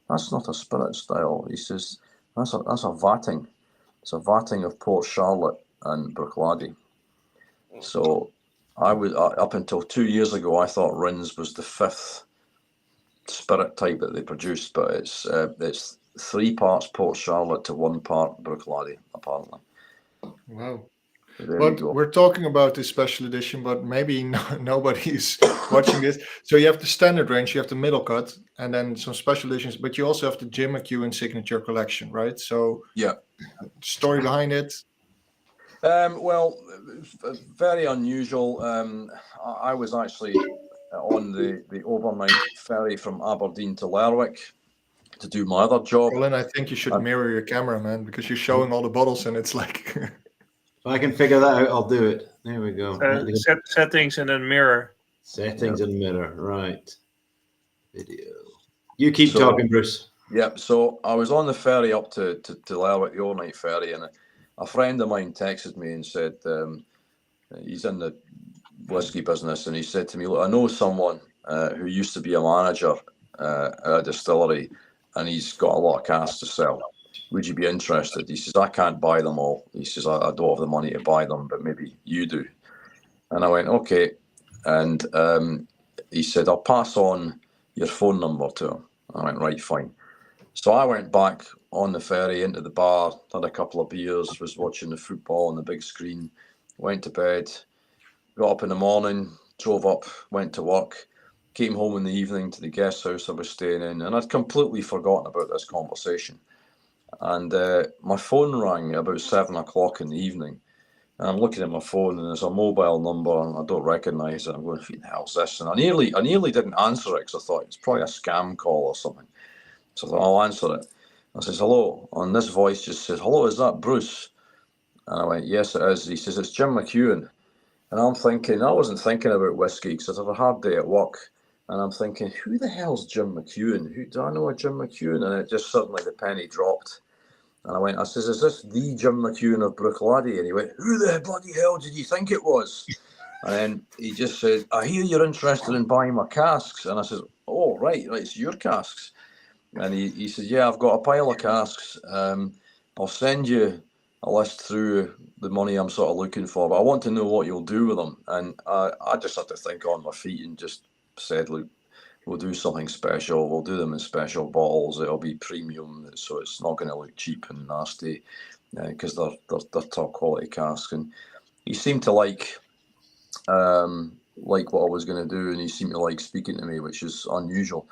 that's not a spirit style. He says, that's a vatting. It's a vatting of Port Charlotte and Bruichladdich. So I was up until 2 years ago, I thought Rins was the 5th spirit type that they produced, but it's 3 parts Port Charlotte to 1 part Bruichladdich, apparently. Wow. But we're talking about this special edition, but maybe nobody's watching this. So you have the standard range, you have the middle cut, and then some special editions, but you also have the Jim McEwen signature collection, right? So yeah, story behind it. Well, very unusual. I was actually on the overnight ferry from Aberdeen to Lerwick to do my other job. Colin, I think you should mirror your camera, man, because you're showing all the bottles and it's like... If I can figure that out, I'll do it. There we go. Settings and then mirror. Settings and mirror, right. Video. You keep talking, Bruce. Yep, so I was on the ferry up to Lerwick, the overnight ferry, and a friend of mine texted me and said he's in the whiskey business, and he said to me, look, I know someone who used to be a manager at a distillery, and he's got a lot of casks to sell. Would you be interested? He says, I can't buy them all. He says, I don't have the money to buy them, but maybe you do. And I went, okay. And he said, I'll pass on your phone number to him. I went, right, fine. So I went back on the ferry into the bar, had a couple of beers, was watching the football on the big screen, went to bed, got up in the morning, drove up, went to work, came home in the evening to the guest house I was staying in, and I'd completely forgotten about this conversation. And my phone rang about 7 o'clock in the evening And I'm looking at my phone, and there's a mobile number, and I don't recognise it. I'm going, who the hell's this? And I nearly didn't answer it because I thought it's probably a scam call or something. So I thought, I'll answer it. I says, hello. And this voice just says, hello, is that Bruce? And I went, yes, it is. He says, it's Jim McEwen. And I'm thinking, I wasn't thinking about whiskey because I'd had a hard day at work. And I'm thinking, who the hell's Jim McEwen? Who do I know a Jim McEwen? And it just suddenly the penny dropped. And I says, is this the Jim McEwen of Brookladdie? And he went, who the bloody hell did you think it was? And then he just said, I hear you're interested in buying my casks. And I says, oh, right, it's your casks. And he says, yeah, I've got a pile of casks. I'll send you a list through the money I'm sort of looking for, but I want to know what you'll do with them. And I just had to think on my feet and just said, look, we'll do something special. We'll do them in special bottles. It'll be premium, so it's not going to look cheap and nasty because they're top quality casks. And he seemed to like what I was going to do, and he seemed to like speaking to me, which is unusual.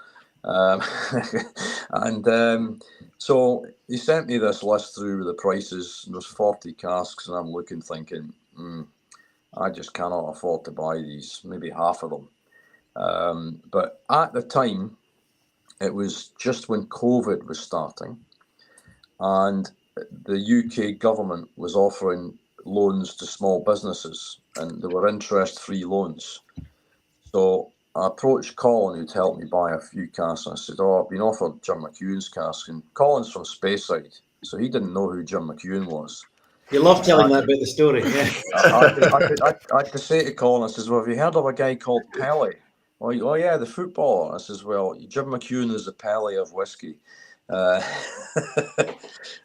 So he sent me this list through with the prices. There's 40 casks, and I'm looking, thinking, I just cannot afford to buy these, maybe half of them. But at the time, it was just when COVID was starting, and the UK government was offering loans to small businesses, and they were interest-free loans. So I approached Colin, who'd helped me buy a few casks, and I said, I've been offered Jim McEwen's cask. And Colin's from Speyside, so he didn't know who Jim McEwen was. You love telling that bit of the story, yeah. I had to say to Colin, I says, well, have you heard of a guy called Pelly? Oh yeah, the footballer. I says, well, Jim McEwen is the Pelly of whiskey. And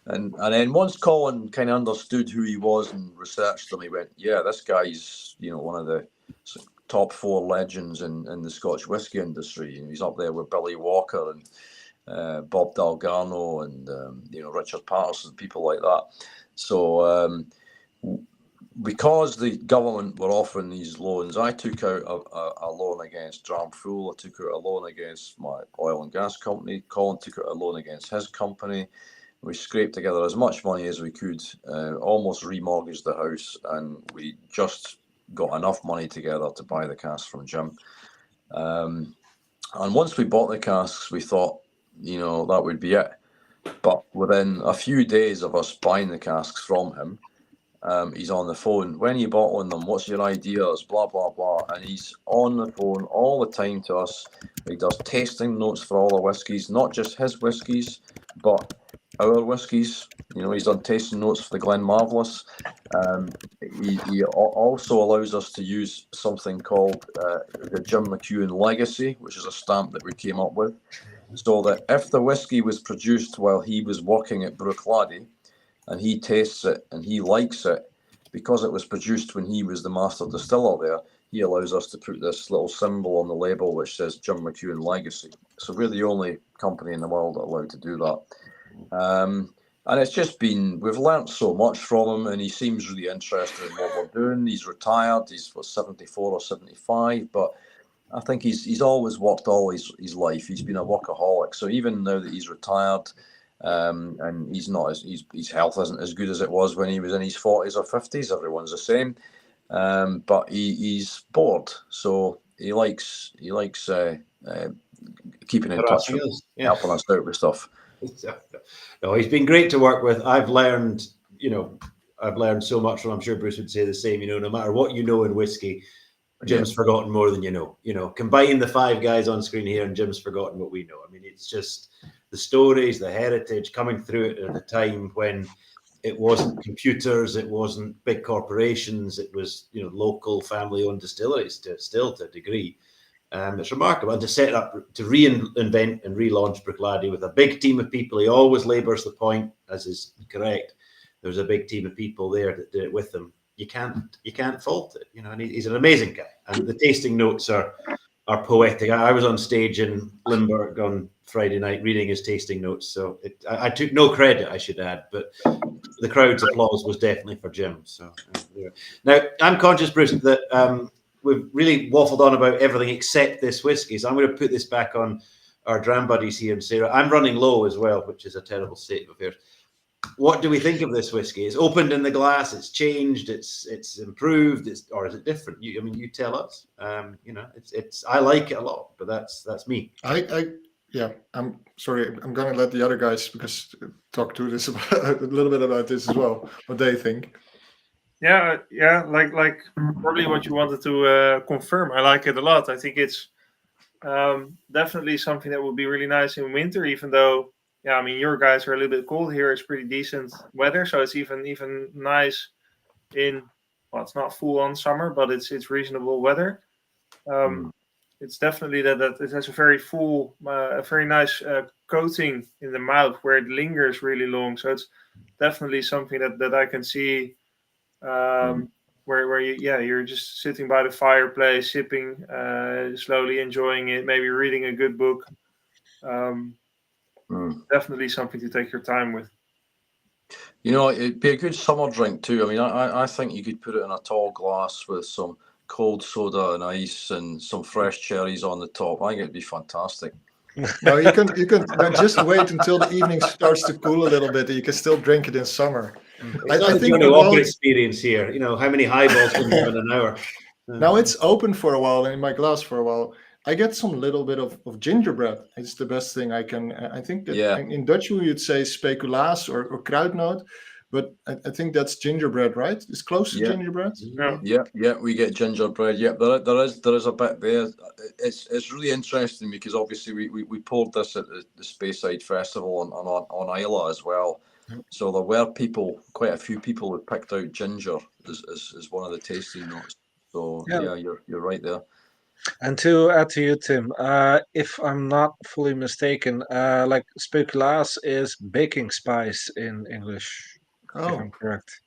then once Colin kind of understood who he was and researched him, he went, yeah, this guy's, one of the top 4 legends in the Scotch whisky industry. He's up there with Billy Walker and Bob Dalgarno and Richard Patterson, people like that. So because the government were offering these loans, I took out a loan against Dramfool. I took out a loan against my oil and gas company. Colin took out a loan against his company. We scraped together as much money as we could, almost remortgaged the house, and we just got enough money together to buy the casks from Jim. And once we bought the casks, we thought, that would be it. But within a few days of us buying the casks from him, he's on the phone. When are you bottling them? What's your ideas? Blah, blah, blah. And he's on the phone all the time to us. He does tasting notes for all the whiskies, not just his whiskies, but our whiskies. He's done tasting notes for the Glen Marvelous. He also allows us to use something called the Jim McEwen Legacy, which is a stamp that we came up with, so that if the whiskey was produced while he was working at Brookladdie and he tastes it and he likes it, because it was produced when he was the master distiller there, he allows us to put this little symbol on the label which says Jim McEwen Legacy. So we're the only company in the world that allowed to do that. And it's just we've learnt so much from him, and he seems really interested in what we're doing. He's retired, he's 74 or 75, but I think he's always worked all his life. He's been a workaholic. So even now that he's retired, and he's not his health isn't as good as it was when he was in his 40s or 50s. Everyone's the same, but he's bored, so he likes keeping in touch with us, helping us out with stuff. No, he's been great to work with. I've learned so much from him. I'm sure Bruce would say the same. No matter what you know in whiskey, Jim's forgotten more than you know. Combine the 5 guys on screen here, and Jim's forgotten what we know. I mean, it's just the stories, the heritage coming through it at a time when it wasn't computers, it wasn't big corporations, it was local family-owned distilleries to a degree. It's remarkable, and to set up, to reinvent and relaunch Brookladdie with a big team of people. He always labours the point, as is correct. There's a big team of people there that did it with him. You can't fault it, and he's an amazing guy. And the tasting notes are poetic. I was on stage in Limburg on Friday night reading his tasting notes, so I took no credit, I should add, but the crowd's applause was definitely for Jim. So now I'm conscious, Bruce, that we've really waffled on about everything except this whiskey. So I'm going to put this back on our Drambuddies here and Sarah. I'm running low as well, which is a terrible state of affairs. what do we think of this whiskey? It's opened in the glass. It's changed. It's improved. Or is it different? You tell us. I like it a lot, but that's me. I'm sorry. I'm gonna let the other guys talk to this a little bit about this as well. What they think. Yeah. Like probably what you wanted to confirm. I like it a lot. I think it's definitely something that would be really nice in winter, even though, your guys are a little bit cold here. It's pretty decent weather, so it's even nice in, well, it's not full on summer, but it's reasonable weather. It's definitely that it has a very full, a very nice coating in the mouth where it lingers really long. So it's definitely something that I can see. Where you're just sitting by the fireplace, sipping, slowly enjoying it, maybe reading a good book. Definitely something to take your time with. It'd be a good summer drink too. I think you could put it in a tall glass with some cold soda and ice and some fresh cherries on the top. I think it'd be fantastic. No, you can just wait until the evening starts to cool a little bit. You can still drink it in summer. I think the Walker experience here. How many highballs can you have in an hour? Now it's open for a while in my glass for a while. I get some little bit of gingerbread. It's the best thing I can. I think that in Dutch you'd say speculaas or kruidnoot, but I think that's gingerbread, right? It's close to gingerbread. Yeah, we get gingerbread. Yeah, there is a bit there. It's really interesting because obviously we poured this at the Speyside Festival on Isla as well. So there were quite a few people who picked out ginger as one of the tasting notes. So you're right there. And to add to you, Tim, if I'm not fully mistaken, like speculaas is baking spice in English. If I'm correct.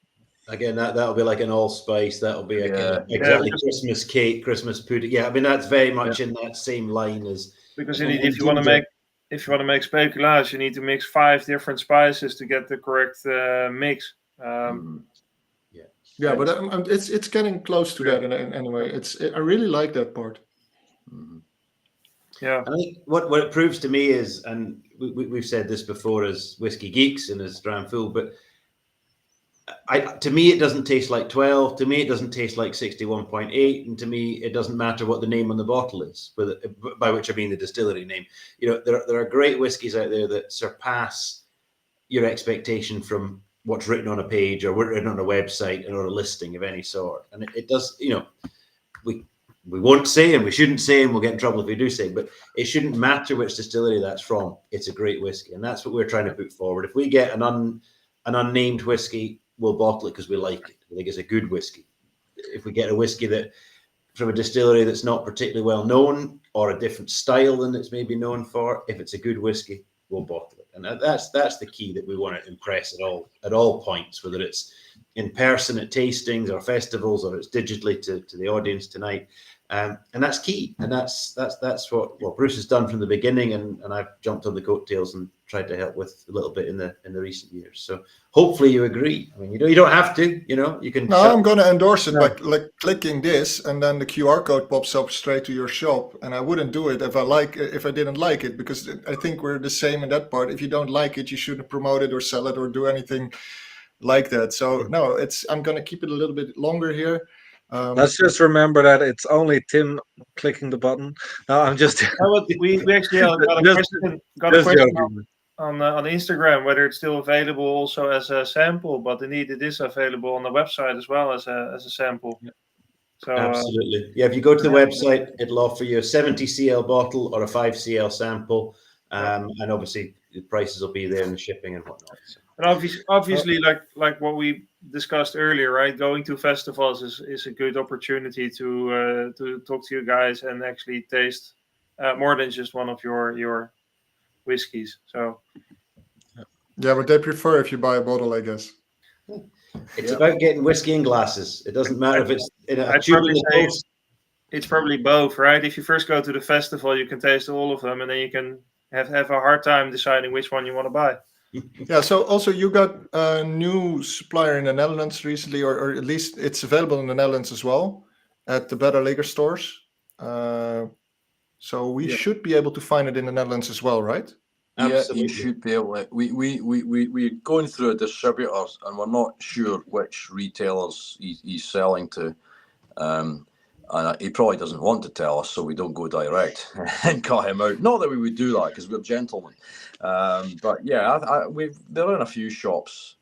Again, that'll be like an allspice. That'll be exactly Christmas cake, Christmas pudding. Yeah, that's very much in that same line as. Because if you want to make speculaas, you need to mix 5 different spices to get the correct mix. But it's getting close to that. Anyway, I really like that part. Yeah, I think what it proves to me is, and we've said this before as whiskey geeks and as Dramfool, but to me it doesn't taste like 12. To me it doesn't taste like 61.8, and to me it doesn't matter what the name on the bottle is. By which I mean the distillery name. There are great whiskies out there that surpass your expectation from what's written on a page or written on a website or a listing of any sort, and it does. We won't say, and we shouldn't say, and we'll get in trouble if we do say, but it shouldn't matter which distillery that's from. It's a great whiskey, and that's what we're trying to put forward. If we get an unnamed whiskey, we'll bottle it because we like it. I think it's a good whiskey. If we get a whiskey that from a distillery that's not particularly well known or a different style than it's maybe known for, if it's a good whiskey, we'll bottle it. And that's the key that we want to impress at all points, whether it's in person at tastings or festivals or it's digitally to the audience tonight. And that's key. And that's what Bruce has done from the beginning, and I've jumped on the coattails and tried to help with a little bit in the recent years. So hopefully you agree. You don't have to. You can. No, I'm going to endorse it by clicking this, and then the QR code pops up straight to your shop. And I wouldn't do it if I didn't like it, because I think we're the same in that part. If you don't like it, you shouldn't promote it or sell it or do anything like that. So no, I'm going to keep it a little bit longer here. Let's just remember that it's only Tim clicking the button. No, I'm just. we actually got a question on Instagram whether it's still available also as a sample, but indeed it is available on the website as well as a sample. So absolutely, if you go to the website, it'll offer you a 70 cl bottle or a 5 cl sample, and obviously the prices will be there and the shipping and whatnot. So. And obviously, like what we discussed earlier, right? Going to festivals is a good opportunity to talk to you guys and actually taste more than just one of your whiskeys. So yeah, but they prefer if you buy a bottle, I guess. It's about getting whiskey in glasses. It doesn't matter if it's in a tube in the post. It's probably both, right? If you first go to the festival, you can taste all of them, and then you can have a hard time deciding which one you want to buy. Yeah, so also you got a new supplier in the Netherlands recently, or at least it's available in the Netherlands as well at the Better Liquor stores. So we should be able to find it in the Netherlands as well, right? Absolutely. Yeah, you should be able to. We're going through a distributor, and we're not sure which retailers he's selling to. And he probably doesn't want to tell us, so we don't go direct and cut him out. Not that we would do that, because we're gentlemen. But yeah, they're in a few shops.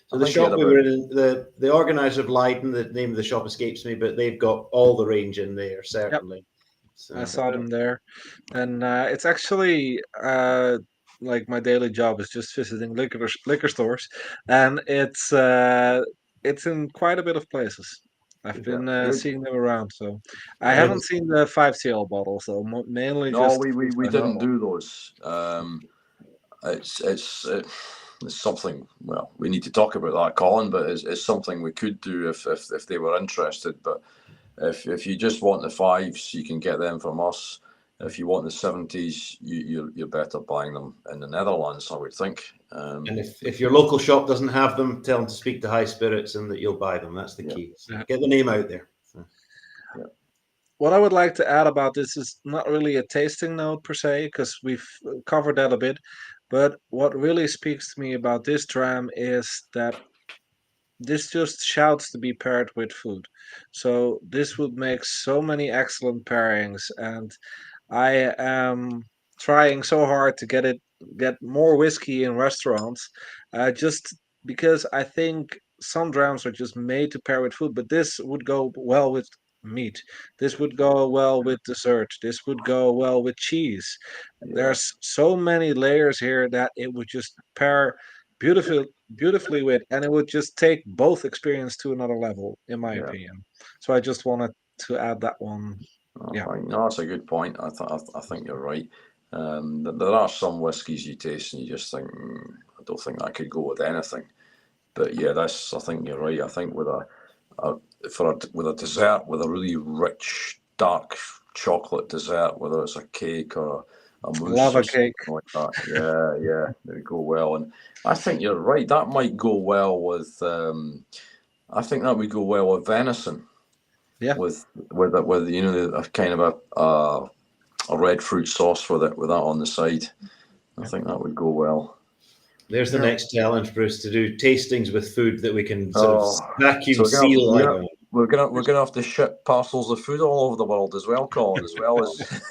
So the shop we were in, the organizer of Leiden, the name of the shop escapes me, but they've got all the range in there, certainly. So, I saw them there, and it's actually like my daily job is just visiting liquor stores, and it's in quite a bit of places. I've been Good. seeing them around, so I haven't seen the 5CL bottles though. Mainly No, just we didn't do those. It's something. Well, we need to talk about that, Colin. But it's something we could do if they were interested. But if you just want the 5s, you can get them from us. If you want the 70s, you're better buying them in the Netherlands, I would think. And if your local shop doesn't have them, tell them to speak to High Spirits and that you'll buy them. That's the key. So get the name out there. So. What I would like to add about this is not really a tasting note per se, because we've covered that a bit. But what really speaks to me about this dram is that this just shouts to be paired with food. So this would make so many excellent pairings, and I am trying so hard to get more whiskey in restaurants, just because I think some drams are just made to pair with food, but this would go well with meat. This would go well with dessert. This would go well with cheese. There's so many layers here that it would just pair beautifully with, and it would just take both experience to another level, in my opinion. So I just wanted to add that one. Yeah, no, that's a good point. I think you're right. There are some whiskies you taste and you just think, I don't think I could go with anything. But yeah, I think you're right. I think with a dessert, with a really rich dark chocolate dessert, whether it's a cake or a mousse lava or cake. something like that, yeah, they would go well. And I think you're right. That might go well with. I think that would go well with venison. Yeah. With a kind of a red fruit sauce with that on the side. I think that would go well. There's the next challenge, Bruce, to do tastings with food that we can sort of vacuum so seal. We're gonna have to ship parcels of food all over the world as well, Colin, as well as.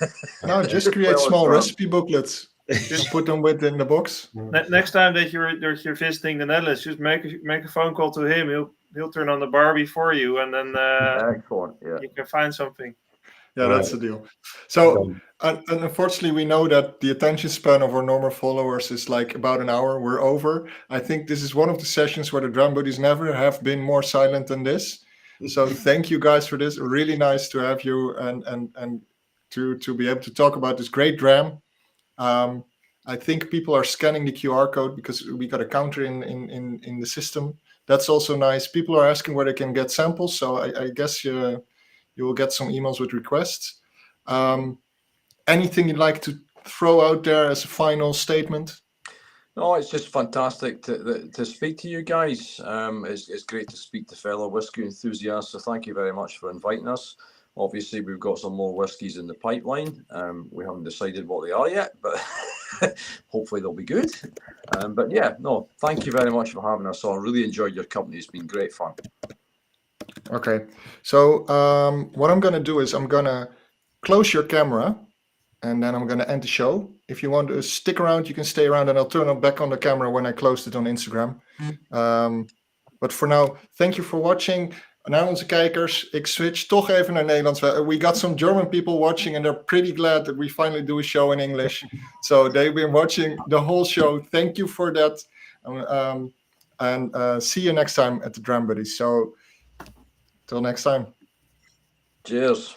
No, just create small recipe booklets. Just put them within the box. Next time that you're visiting the Netherlands, just make a phone call to him. He'll turn on the Barbie for you, and then excellent. Yeah, you can find something. Yeah, that's the deal. So, and unfortunately, we know that the attention span of our normal followers is like about an hour. We're over. I think this is one of the sessions where the Drambuddies never have been more silent than this. So thank you guys for this. Really nice to have you and to be able to talk about this great dram. I think people are scanning the QR code because we got a counter in the system. That's also nice. People are asking where they can get samples. So I guess you will get some emails with requests. Anything you'd like to throw out there as a final statement? No, it's just fantastic to speak to you guys. It's great to speak to fellow whiskey enthusiasts. So thank you very much for inviting us. Obviously, we've got some more whiskies in the pipeline. We haven't decided what they are yet, but hopefully they'll be good. But yeah, no, thank you very much for having us on. Really enjoyed your company. It's been great fun. Okay, so what I'm going to do is I'm going to close your camera and then I'm going to end the show. If you want to stick around, you can stay around and I'll turn it back on the camera when I closed it on Instagram. But for now, thank you for watching. Naar onze kijkers, ik switch toch even naar Nederlands. We got some German people watching and they're pretty glad that we finally do a show in English. So they've been watching the whole show. Thank you for that. And see you next time at the Drambuddies. So till next time. Cheers.